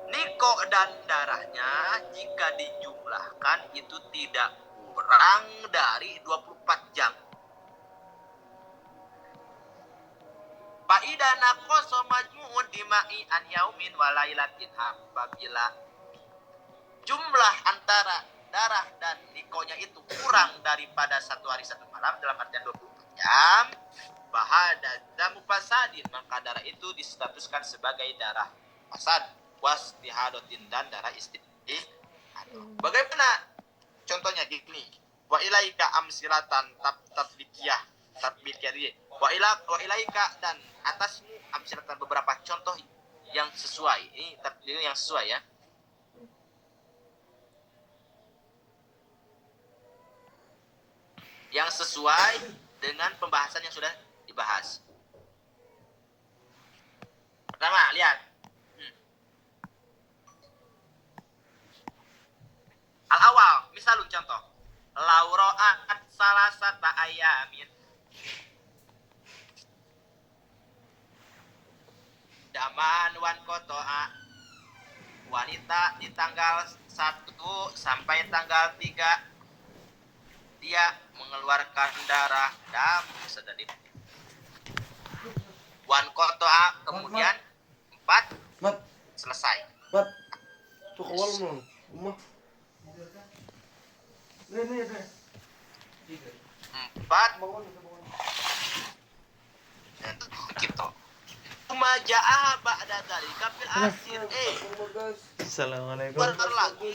niko dan darahnya jika dijumlahkan itu tidak kurang dari 24 jam. Fa'idha naqasa majmu'ud dima'i an yaumin wa lailatin, apabila jumlah antara darah dan nikonya itu kurang daripada 1 hari 1 malam, dalam artian 24 jam, bahada damu fasadin, maka darah itu distatuskan sebagai darah fasad, wastihadotin, dan darah istihad. Bagaimana contohnya? Gini, wa ilaika amsilatan tatbikiyah wa ilaika, dan atasmu amsilatan, beberapa contoh yang sesuai. Ini yang sesuai ya. Yang sesuai dengan pembahasan yang sudah dibahas. Pertama, lihat. Al-awal, misalun contoh. Lauro'at salasata ayamin. Daman wan koto'a wanita di tanggal 1 sampai tanggal 3 dia mengeluarkan darah dan sedikit. Wan kotoa kemudian 4 Mat, selesai. mat. Tuh kawal mo. Umah. Nih. 4 Bangun. gitu. Maja'ah ba'da dzalika fil akhir. Assalamualaikum. Bentar lagi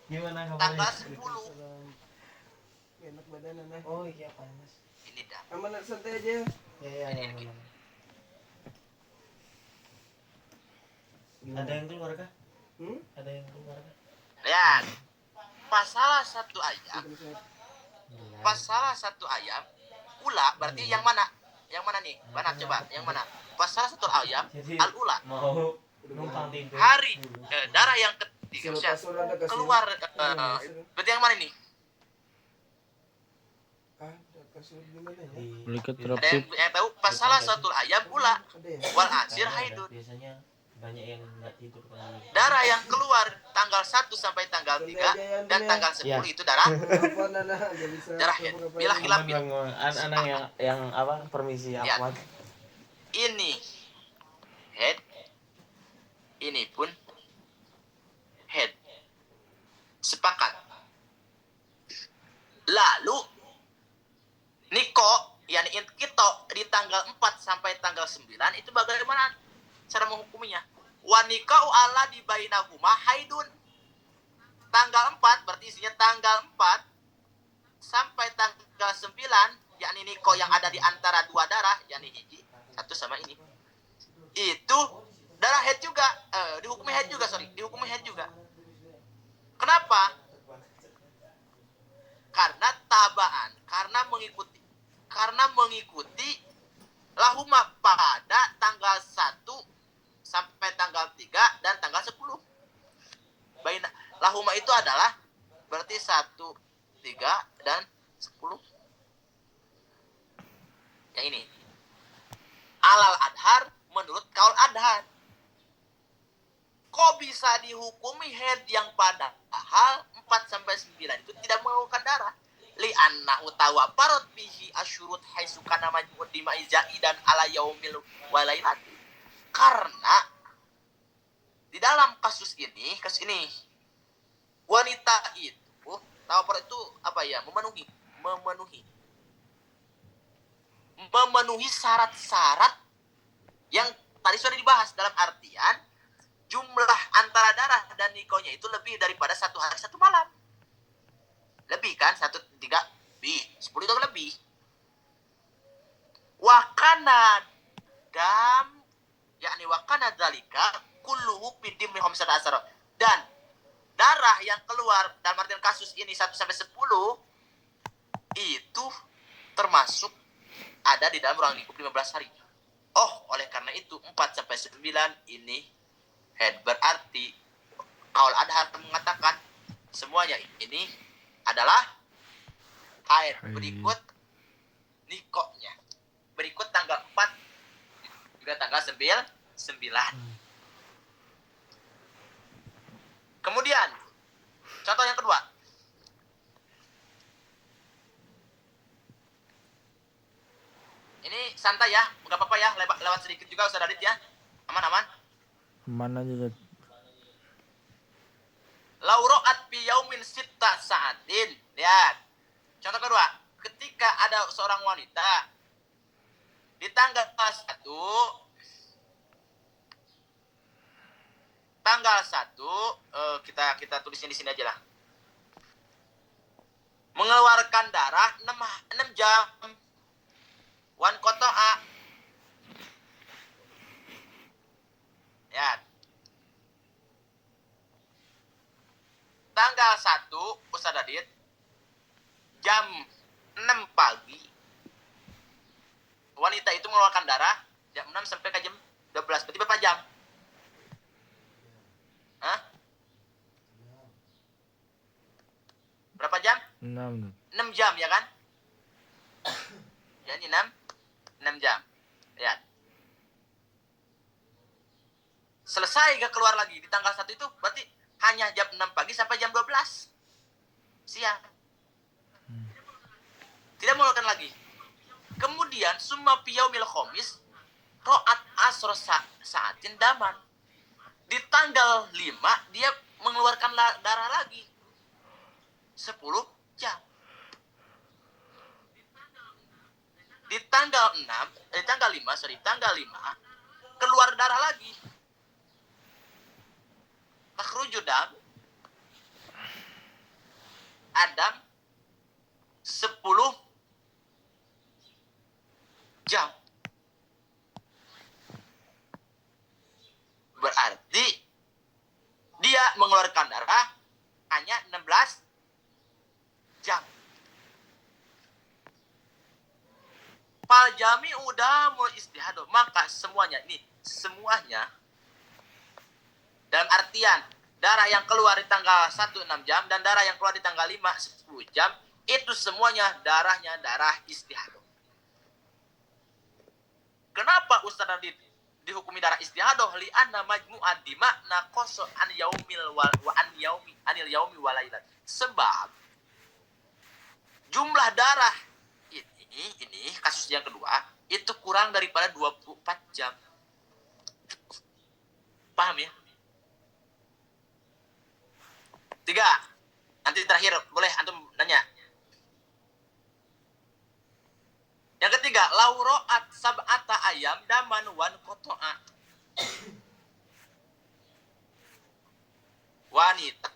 Gimana tanggal kabarnya? 10. Enak badan anak. Oh iya panas. Ini dah. Aman santai aja. Ya. Ada yang keluar kah? Ada yang keluar kah? Lihat. Pasal 1 ayam. Pasal 1 ayam. Ula berarti yang mana? Yang mana nih? Mana coba? Yang mana? Pasal 1 ayam Jadi al-ula. mau numpang tidur. Hari darah yang ketiga maksudnya keluar berarti yang mana nih? Kasur di mana ya? Belikat Ada terapit. yang tahu pasal 1 ayam ula Ada ya? wal akhir haidun. Biasanya banyak yang nggak tidur kan. Darah yang keluar tanggal 1 sampai tanggal 3 dan tanggal 10 itu darah Apa nana? Gak bisa. darah head. Bila khilafin. Anak yang apa? Permisi Ya. Ahmad. Ini head. Ini pun head. Sepakat. Lalu Niko yani kita di tanggal 4 sampai tanggal 9 itu bagaimana cara menghukuminya? Wanikau ala di bainahuma haidun. Tanggal 4 berarti isinya tanggal 4 sampai tanggal 9 yakni niko yang ada di antara dua darah yakni hiji satu sama ini. Itu darah head juga, dihukumi head juga. Kenapa? Karena tabaan, karena mengikuti lahuma pada tanggal 1 sampai tanggal 3 dan tanggal 10. Lahuma itu adalah berarti 1, 3 dan 10. Yang ini. Alal adhar menurut kaul adhar. Kok bisa dihukumi head yang padahal 4 sampai 9 itu tidak mengeluarkan darah? Li anna utawa parot bihi asyurut haisukana majmud dima'i dan ala yaumil walailati. Karena di dalam kasus ini wanita itu tahu itu apa ya? Memenuhi syarat-syarat yang tadi sudah dibahas dalam artian jumlah antara darah dan nikonya itu lebih daripada 1 hari 1 malam. Lebih kan? 1, 3, 10 itu lebih. Wakana dam yakni wakana dzalika kulluhu fidim min khamsati asyara. Dan darah yang keluar dalam artian kasus ini 1 sampai 10 itu termasuk ada di dalam ruang lingkup 15 hari. Oh, oleh karena itu 4 sampai 9 ini head, berarti kaul adhar mengatakan semuanya ini adalah haid. Berikut nikonya, berikut tanggal 4 juga tanggal 9. Kemudian contoh yang kedua, ini santai ya, nggak apa-apa ya, lewat sedikit juga Ustaz Adit ya, aman. Mana aja. Lauro'at fi yaumin sitta sa'atin. Lihat. Contoh kedua, ketika ada seorang wanita di tanggal 1 kita tulisnya di sini aja lah. Mengeluarkan darah 6 jam. Wan koto'a. Ya. Tanggal 1 Ustaz Adit jam 6 pagi wanita itu mengeluarkan darah jam 6 sampai ke jam 12. Berarti berapa jam? Hah? Berapa jam? 6. 6 jam ya kan? Ya ini 6 jam. Lihat. Selesai selesai gak keluar lagi di tanggal 1 itu berarti hanya jam 6 pagi sampai jam 12 siang. Tidak mengeluarkan lagi. Kemudian summa piyaumil khamis ro'at asro saatin daman. Di tanggal 5 dia mengeluarkan darah lagi 10 jam. Di tanggal 5 keluar darah lagi. Takhruju dam Adam 10 jam. Berarti dia mengeluarkan darah hanya 16 jam. Fal jami udah mau istihadah, maka semuanya dalam artian darah yang keluar di tanggal 1 6 jam dan darah yang keluar di tanggal 5 10 jam itu semuanya darahnya darah istihadah. Kenapa Ustaz Radit dihukumi darah istihadah? Li anna majmu'ad dima naqasa an yaumil anil yaumi walailat. Sebab jumlah darah ini kasus yang kedua itu kurang daripada 24 jam. Paham ya? 3. Nanti terakhir boleh antum nanya. Yang ketiga, lauroat sab'ata ayam daman wan koto'a. Wanita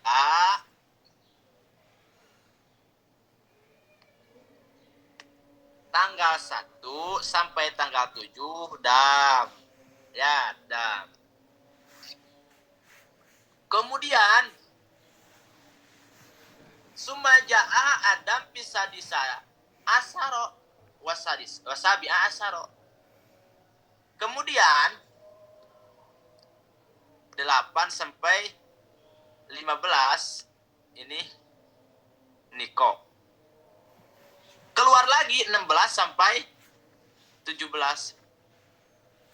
tanggal 1 sampai tanggal 7 dam. Ya, dam. Kemudian sumaja'a adam bisa disa asaro wasabi'a asaro. Kemudian 8 sampai 15 ini niko. Keluar lagi 16 sampai 17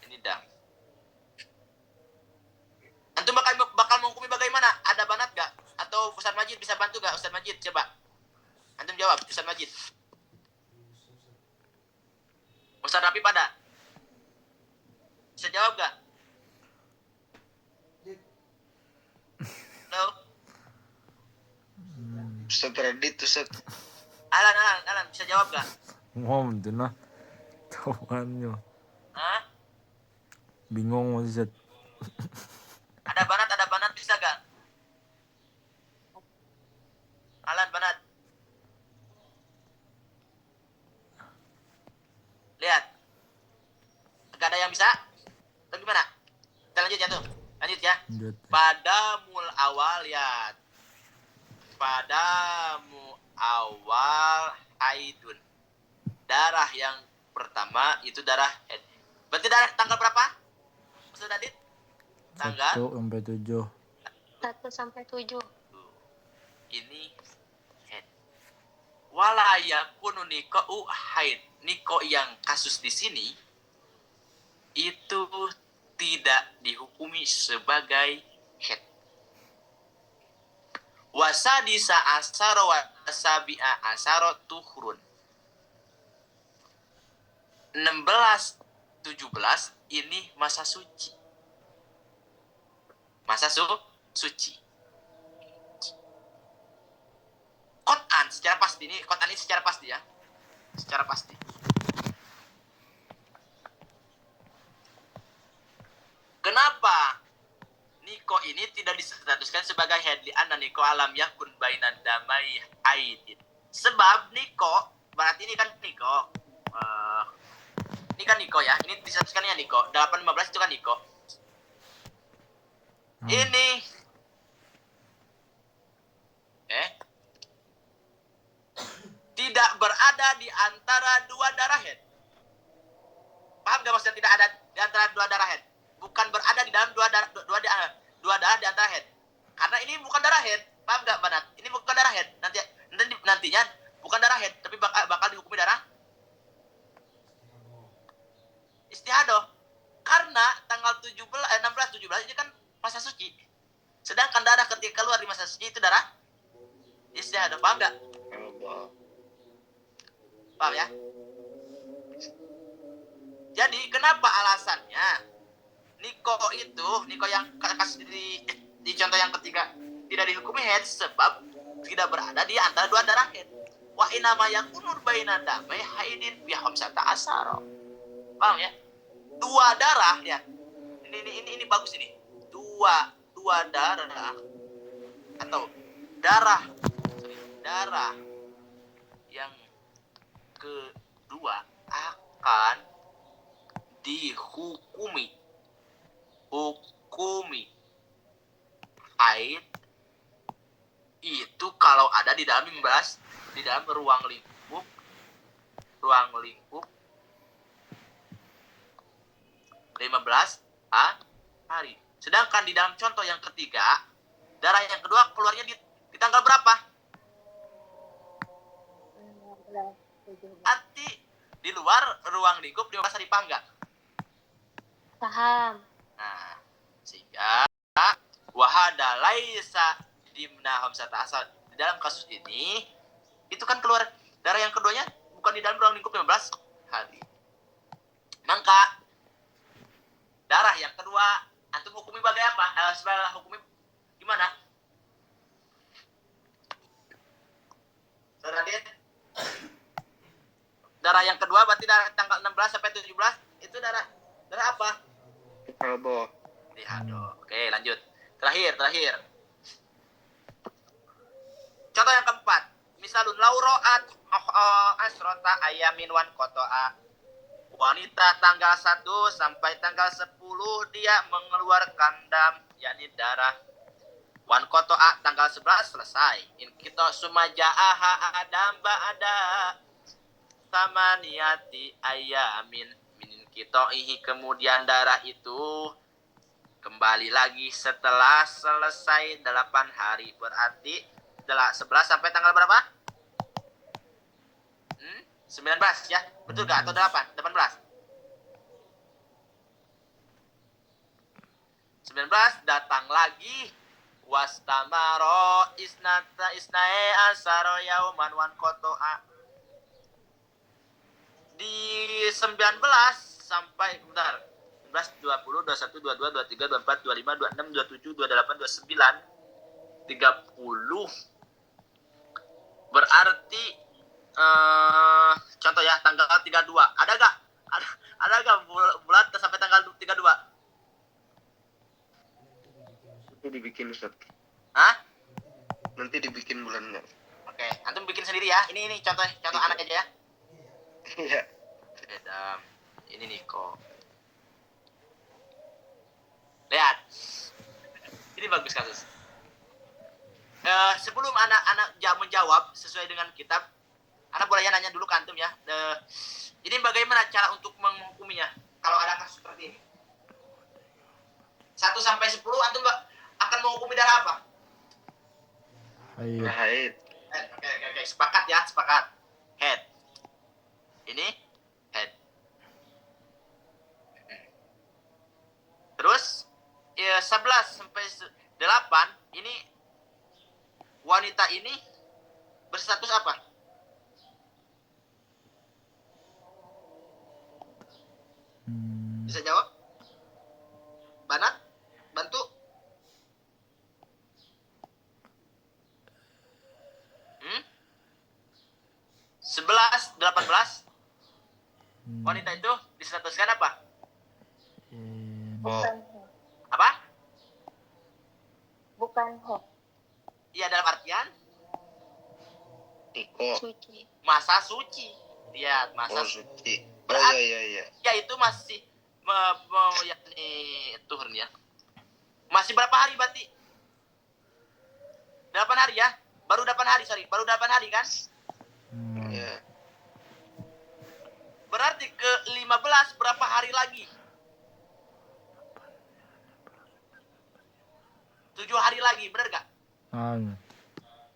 ini dam. Antum bakal menghukumi bagaimana? Ada banat gak? Atau Ustaz Majid bisa bantu gak? Ustaz Majid coba. Antum jawab, Ustaz Majid. Ustaz Rafi pada? Bisa jawab gak? Halo? Ustaz Radit, Ustaz. Alan, bisa jawab gak? Ngom tuh nah. Tawannya. Hah? Bingung Ustaz. Ada banat bisa gak? Alan, banat. Lihat. Gak ada yang bisa? Atau gimana? Kita lanjut ya tuh. Lanjut ya. Lanjut. Pada mul awal lihat. Pada mu awal haidun. Darah yang pertama itu darah head. Berarti darah tanggal berapa? Ustaz Adit? Tanggal 1 sampai 7. 1 sampai 7. ini head. Wala yakunu niko haid. Niko yang kasus di sini itu tidak dihukumi sebagai head. Wasadisa asaro wasabi'a asaro tuhrun. 16 17 ini masa suci. Masa suci. Qat'an secara pasti ini, Qat'an ini secara pasti ya. Secara pasti. Kenapa niko ini tidak distatuskan sebagai haid? Li anna niko alam yakun bainan damai haidin. Sebab niko, berarti ini kan niko. Ini kan niko ya. Ini distatuskan ya niko. 8-15 itu kan niko. Ini tidak berada di antara dua darah head. Paham gak maksudnya tidak ada di antara dua darah head? Bukan berada di dalam dua darah di antara head. Karena ini bukan darah head. Paham gak, Banat? Ini bukan darah head. Nantinya bukan darah head, tapi bakal dihukumi darah istihadah. Karena tanggal 16 17 ini kan pas berarti keluar di masa suci itu darah istihadah. Paham nggak? Allah. Paham ya? Jadi kenapa alasannya Niko yang kasus di contoh yang ketiga tidak dihukumi haid sebab tidak berada di antara dua darah haid. Wa inama yakunur baina damai haidin bi khamsata asara. Paham ya? Dua darah ya. Ini bagus ini. Dua darah atau darah yang kedua akan dihukumi haid itu kalau ada di dalam ruang lingkup 15 hari. Sedangkan di dalam contoh yang ketiga, darah yang kedua keluarnya di tanggal berapa? Arti di luar ruang lingkup 15 hari, paham nggak? Paham. Nah, sehingga wahada laisa dimna khamsata asal. Di dalam kasus ini itu kan keluar darah yang keduanya bukan di dalam ruang lingkup 15 hari. Maka darah yang kedua antum hukumi bagai apa? Sebagai hukumi gimana? Saudara lihat. Darah yang kedua berarti darah tanggal 16 sampai 17 itu darah apa? Albo. Aduh. Oke, lanjut. Terakhir. Contoh yang keempat. Misalun lauroat asrota ayamin wan kotoa. Wanita tanggal 1 sampai tanggal 10 dia mengeluarkan dam, yakni darah. Wan kotoa tanggal 11 selesai. In kita sumaja'aha adam ba'ada sama niati ayamin minin kitoihi, kemudian darah itu kembali lagi setelah selesai 8 hari. Berarti 11 sampai tanggal berapa? 19 ya? Betul gak? Atau 18? 19 datang lagi. Wastamaro isnae asaro yauman wan kotoa. Di 19 sampai bentar. 19, 20, 21, 22, 23, 24, 25, 26, 27, 28, 29, 30. Berarti contoh ya tanggal 32. Ada gak bulan sampai tanggal 32? Itu dibikin Ustaz. Hah? Nanti dibikin bulannya. Oke, antum bikin sendiri ya. Ini contoh anak aja ya. Iya. Edam. Ini Niko. Lihat. Ini bagus kasus. Sebelum anak-anak menjawab sesuai dengan kitab, anak boleh nanya dulu ke antum ya. Ini bagaimana cara untuk menghukuminya kalau ada kasus seperti ini? 1 sampai 10 antum akan menghukumi darah apa? Haid. Oke. Sepakat ya, sepakat. Head. Ini head. Terus 11 sampai 8 ini wanita ini berstatus apa? Bisa jawab? Banat? Bantu? Hmm? 11, 18 wanita itu distatuskan apa? Bukan Apa? bukan Iya, dalam artian Niko. suci. masa suci. Lihat, masa Oh, suci. Oh, Berarti- iya. ya itu masih yakni turun ya. Masih berapa hari berarti? 8 hari ya? Baru 8 hari kan? Iya. Berarti ke 15 berapa hari lagi? 7 hari lagi, bener gak?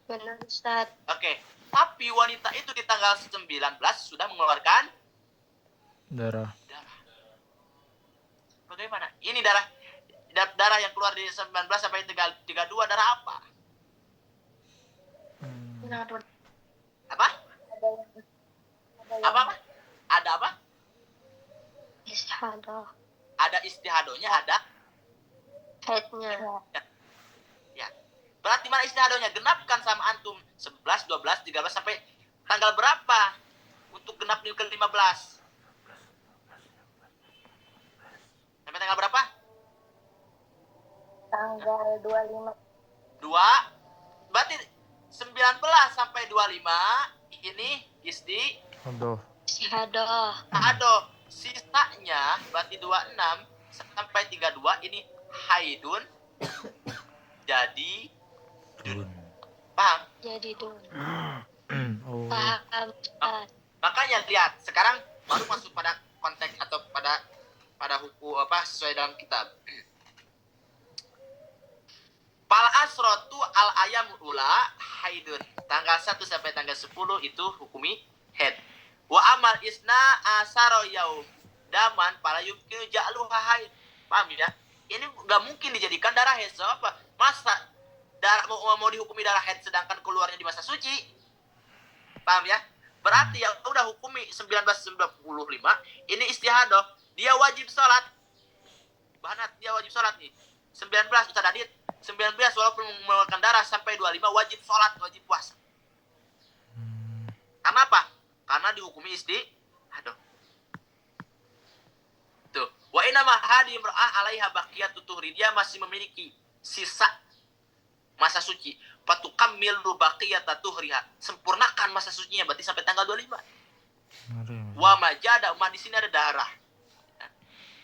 Benar Ustaz. Oke. Tapi wanita itu di tanggal 19 sudah mengeluarkan darah. darah. Bagaimana? Ini darah darah yang keluar di 19 sampai 32 darah apa? Apa? Apa? Ada apa? Istihadah. Ada istihadonya, ada Haidnya. ya. Berarti mana istihadonya? Genapkan sama antum 11, 12, 13 sampai tanggal berapa untuk genap ke 15? Sampai tanggal berapa? Tanggal 25. 2. Berarti 19 sampai 25 ini Aduh. Istihadah. aduh, sisanya berarti 26 sampai 32 ini haidun. Jadi paham? Jadi dun. Oh. Paham, Ustaz. Makanya lihat, sekarang baru masuk pada konteks atau pada hukum apa sesuai dalam kitab. Pal asrotu al ayam ula haidun. Tanggal 1 sampai tanggal 10 itu hukumi haid. Wa amal isna asaro yaum daman pala yumkinu ja'luha haid. Paham ya? Ini nggak mungkin dijadikan darah haid. So, apa? Masa darah mau dihukumi darah haid sedangkan keluarnya di masa suci? Paham ya? Berarti yang udah hukumi 1995 ini istihadah, dia wajib sholat. Bahanat dia wajib sholat nih. 19 Ustaz Adit, 19 walaupun mengeluarkan darah sampai 25 wajib sholat, wajib puasa. Karena apa? Karena dihukumi istihadah. Tuh, wa inna ma hadi imra'ah 'alaiha baqiyatu tuhri, dia masih memiliki sisa masa suci. Fatukammilu baqiyata tuhriha, sempurnakan masa sucinya berarti sampai tanggal 25. Wa majada, di sini ada darah.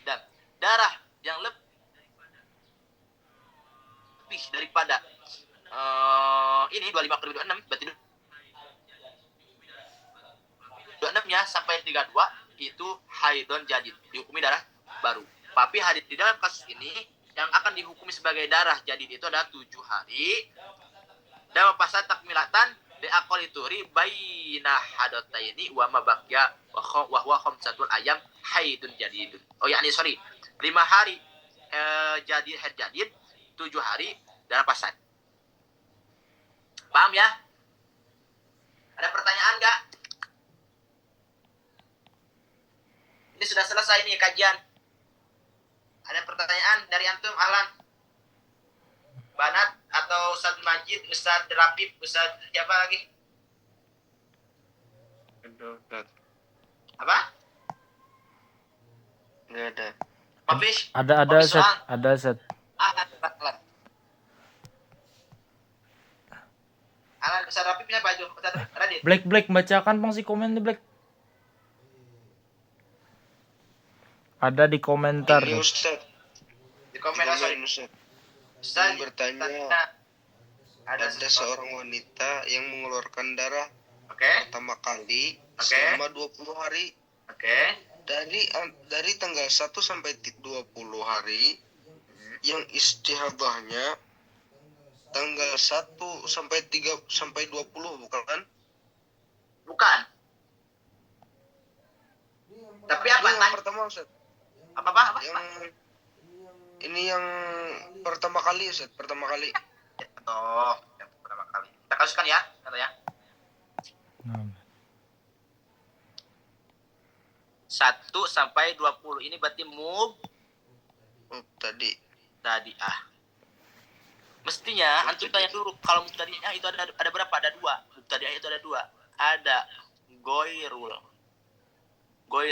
Dan darah yang lebih daripada ini 25 ke 26 berarti 26-nya sampai 32 itu haidon jadid, dihukumi darah baru. Tapi hadis di dalam kasus ini yang akan dihukumi sebagai darah jadid itu adalah 7 hari dan pasal takmilatan di akal itu ribaina hadataini wa mabaqya wa huwa khamsatul ayam haidun jadidun. Oh yakni sorry 5 hari jadid haid jadid, 7 hari darah pasal. Paham ya? Ada pertanyaan enggak? Ini sudah selesai nih kajian. Ada pertanyaan dari antum, Ahlan? Banat atau Ustaz Majid, Ustaz Rapip, Ustaz siapa lagi? Ustaz. Apa? Nggak ada. Mafish? Ada Mafish set, soal? ada set. Ahlan. Ahlan, Ustaz Rapip siapa itu? Ustaz Radit? Black bacakan bang si komen di Black. Ada di komentar. Ini Ustaz. Di komen, sorry. Ustaz. Ustaz Yang bertanya, ada seorang wanita yang mengeluarkan darah Oke. pertama kali Oke. selama 20 hari. Oke. Dari tanggal 1 sampai 20 hari yang istihadahnya tanggal 1 sampai 3 sampai 20 bukan? Bukan. Tapi apa? Ini yang pertama Ustaz. Apa? Ini yang pertama kali Ustaz, pertama kali. Oh, yang pertama kali. Kita kasuskan ya, kata ya. 1 sampai 20 ini berarti Tadi mestinya antum tanya dulu kalau mubtadi'ah itu ada berapa? Ada 2. Mubtadi'ah itu ada 2. Ada goir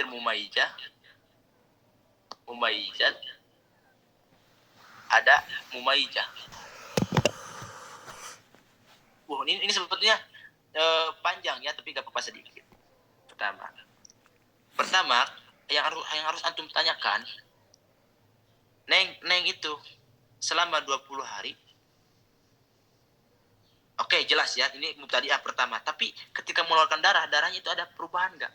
mumayyizah, ada mumayyizah. Ini sebetulnya panjang ya, tapi gak apa-apa sedikit. Pertama yang harus antum tanyakan, Neng itu selama 20 hari. Oke, jelas ya, ini mubtadi'ah pertama. Tapi ketika mengeluarkan darahnya itu ada perubahan enggak?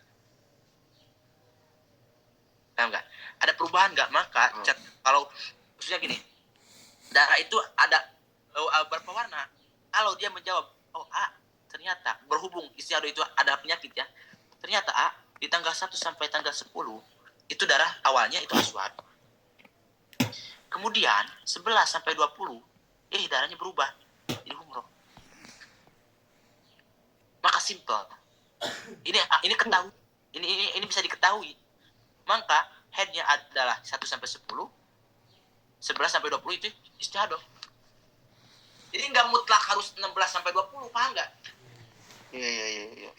Paham enggak? Ada perubahan enggak? Maka kalau maksudnya gini, darah itu ada berapa warna? Kalau dia menjawab, oh A, ternyata berhubung istiadah itu ada penyakit ya. Ternyata A, di tanggal 1 sampai tanggal 10, itu darah awalnya itu aswad. Kemudian 11 sampai 20 darahnya berubah jadi umroh. Maka simple. Ini ketahui. Ini bisa diketahui. Maka headnya adalah 1 sampai 10, 11 sampai 20 itu istihadah. Jadi nggak mutlak harus 16 sampai 20, paham nggak? Iya.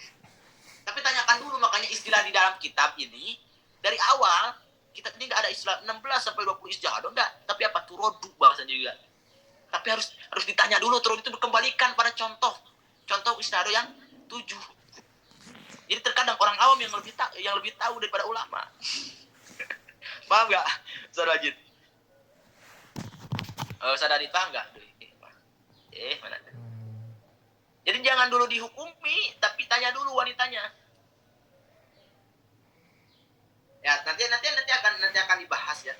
Tapi tanyakan dulu, makanya istilah di dalam kitab ini dari awal kita ini nggak ada istilah 16 sampai 20 istihadah, enggak. Tapi apa? Turodu bahasanya juga. Tapi harus ditanya dulu, terus itu dikembalikan pada contoh istihadah yang 7. Jadi terkadang orang awam yang lebih tahu daripada ulama. Paham nggak, Ustaz Wajid? Ustaz Adit, paham nggak? Mana? Jadi jangan dulu dihukumi, tapi tanya dulu wanitanya. Ya nanti akan dibahas ya.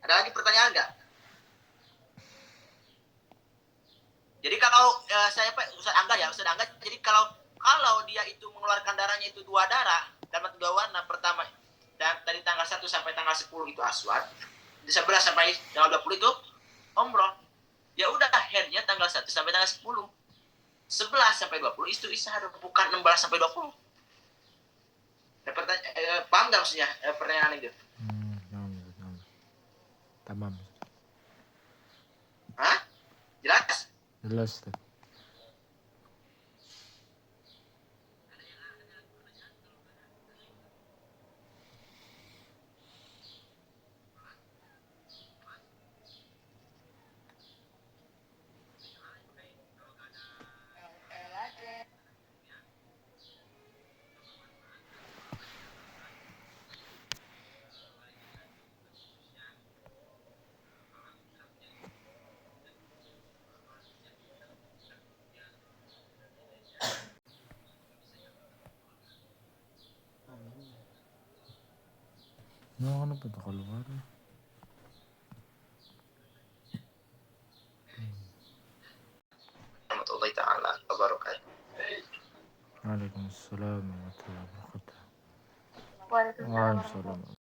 Ada lagi pertanyaan nggak? Jadi kalau Ustaz Angga, jadi kalau dia itu mengeluarkan darahnya itu 2 darah dapat 2 warna, pertama dan tadi tanggal 1 sampai tanggal 10 itu aswad, di 11 sampai tanggal 20 itu umroh. Ya udah, headnya tanggal 1 sampai tanggal 10. 11 sampai 20 itu istihadah, bukan 16 sampai 20. Paham nggak maksudnya pertanyaan itu? Tamam. Hah? Jelas? Jelas tuh. No, ano pa ito keluar? Warahmatullahi ta'ala wabarakatuh. Waalaikumsalam warahmatullahi wabarakatuh. Waalaikumsalam. Waalaikumsalam.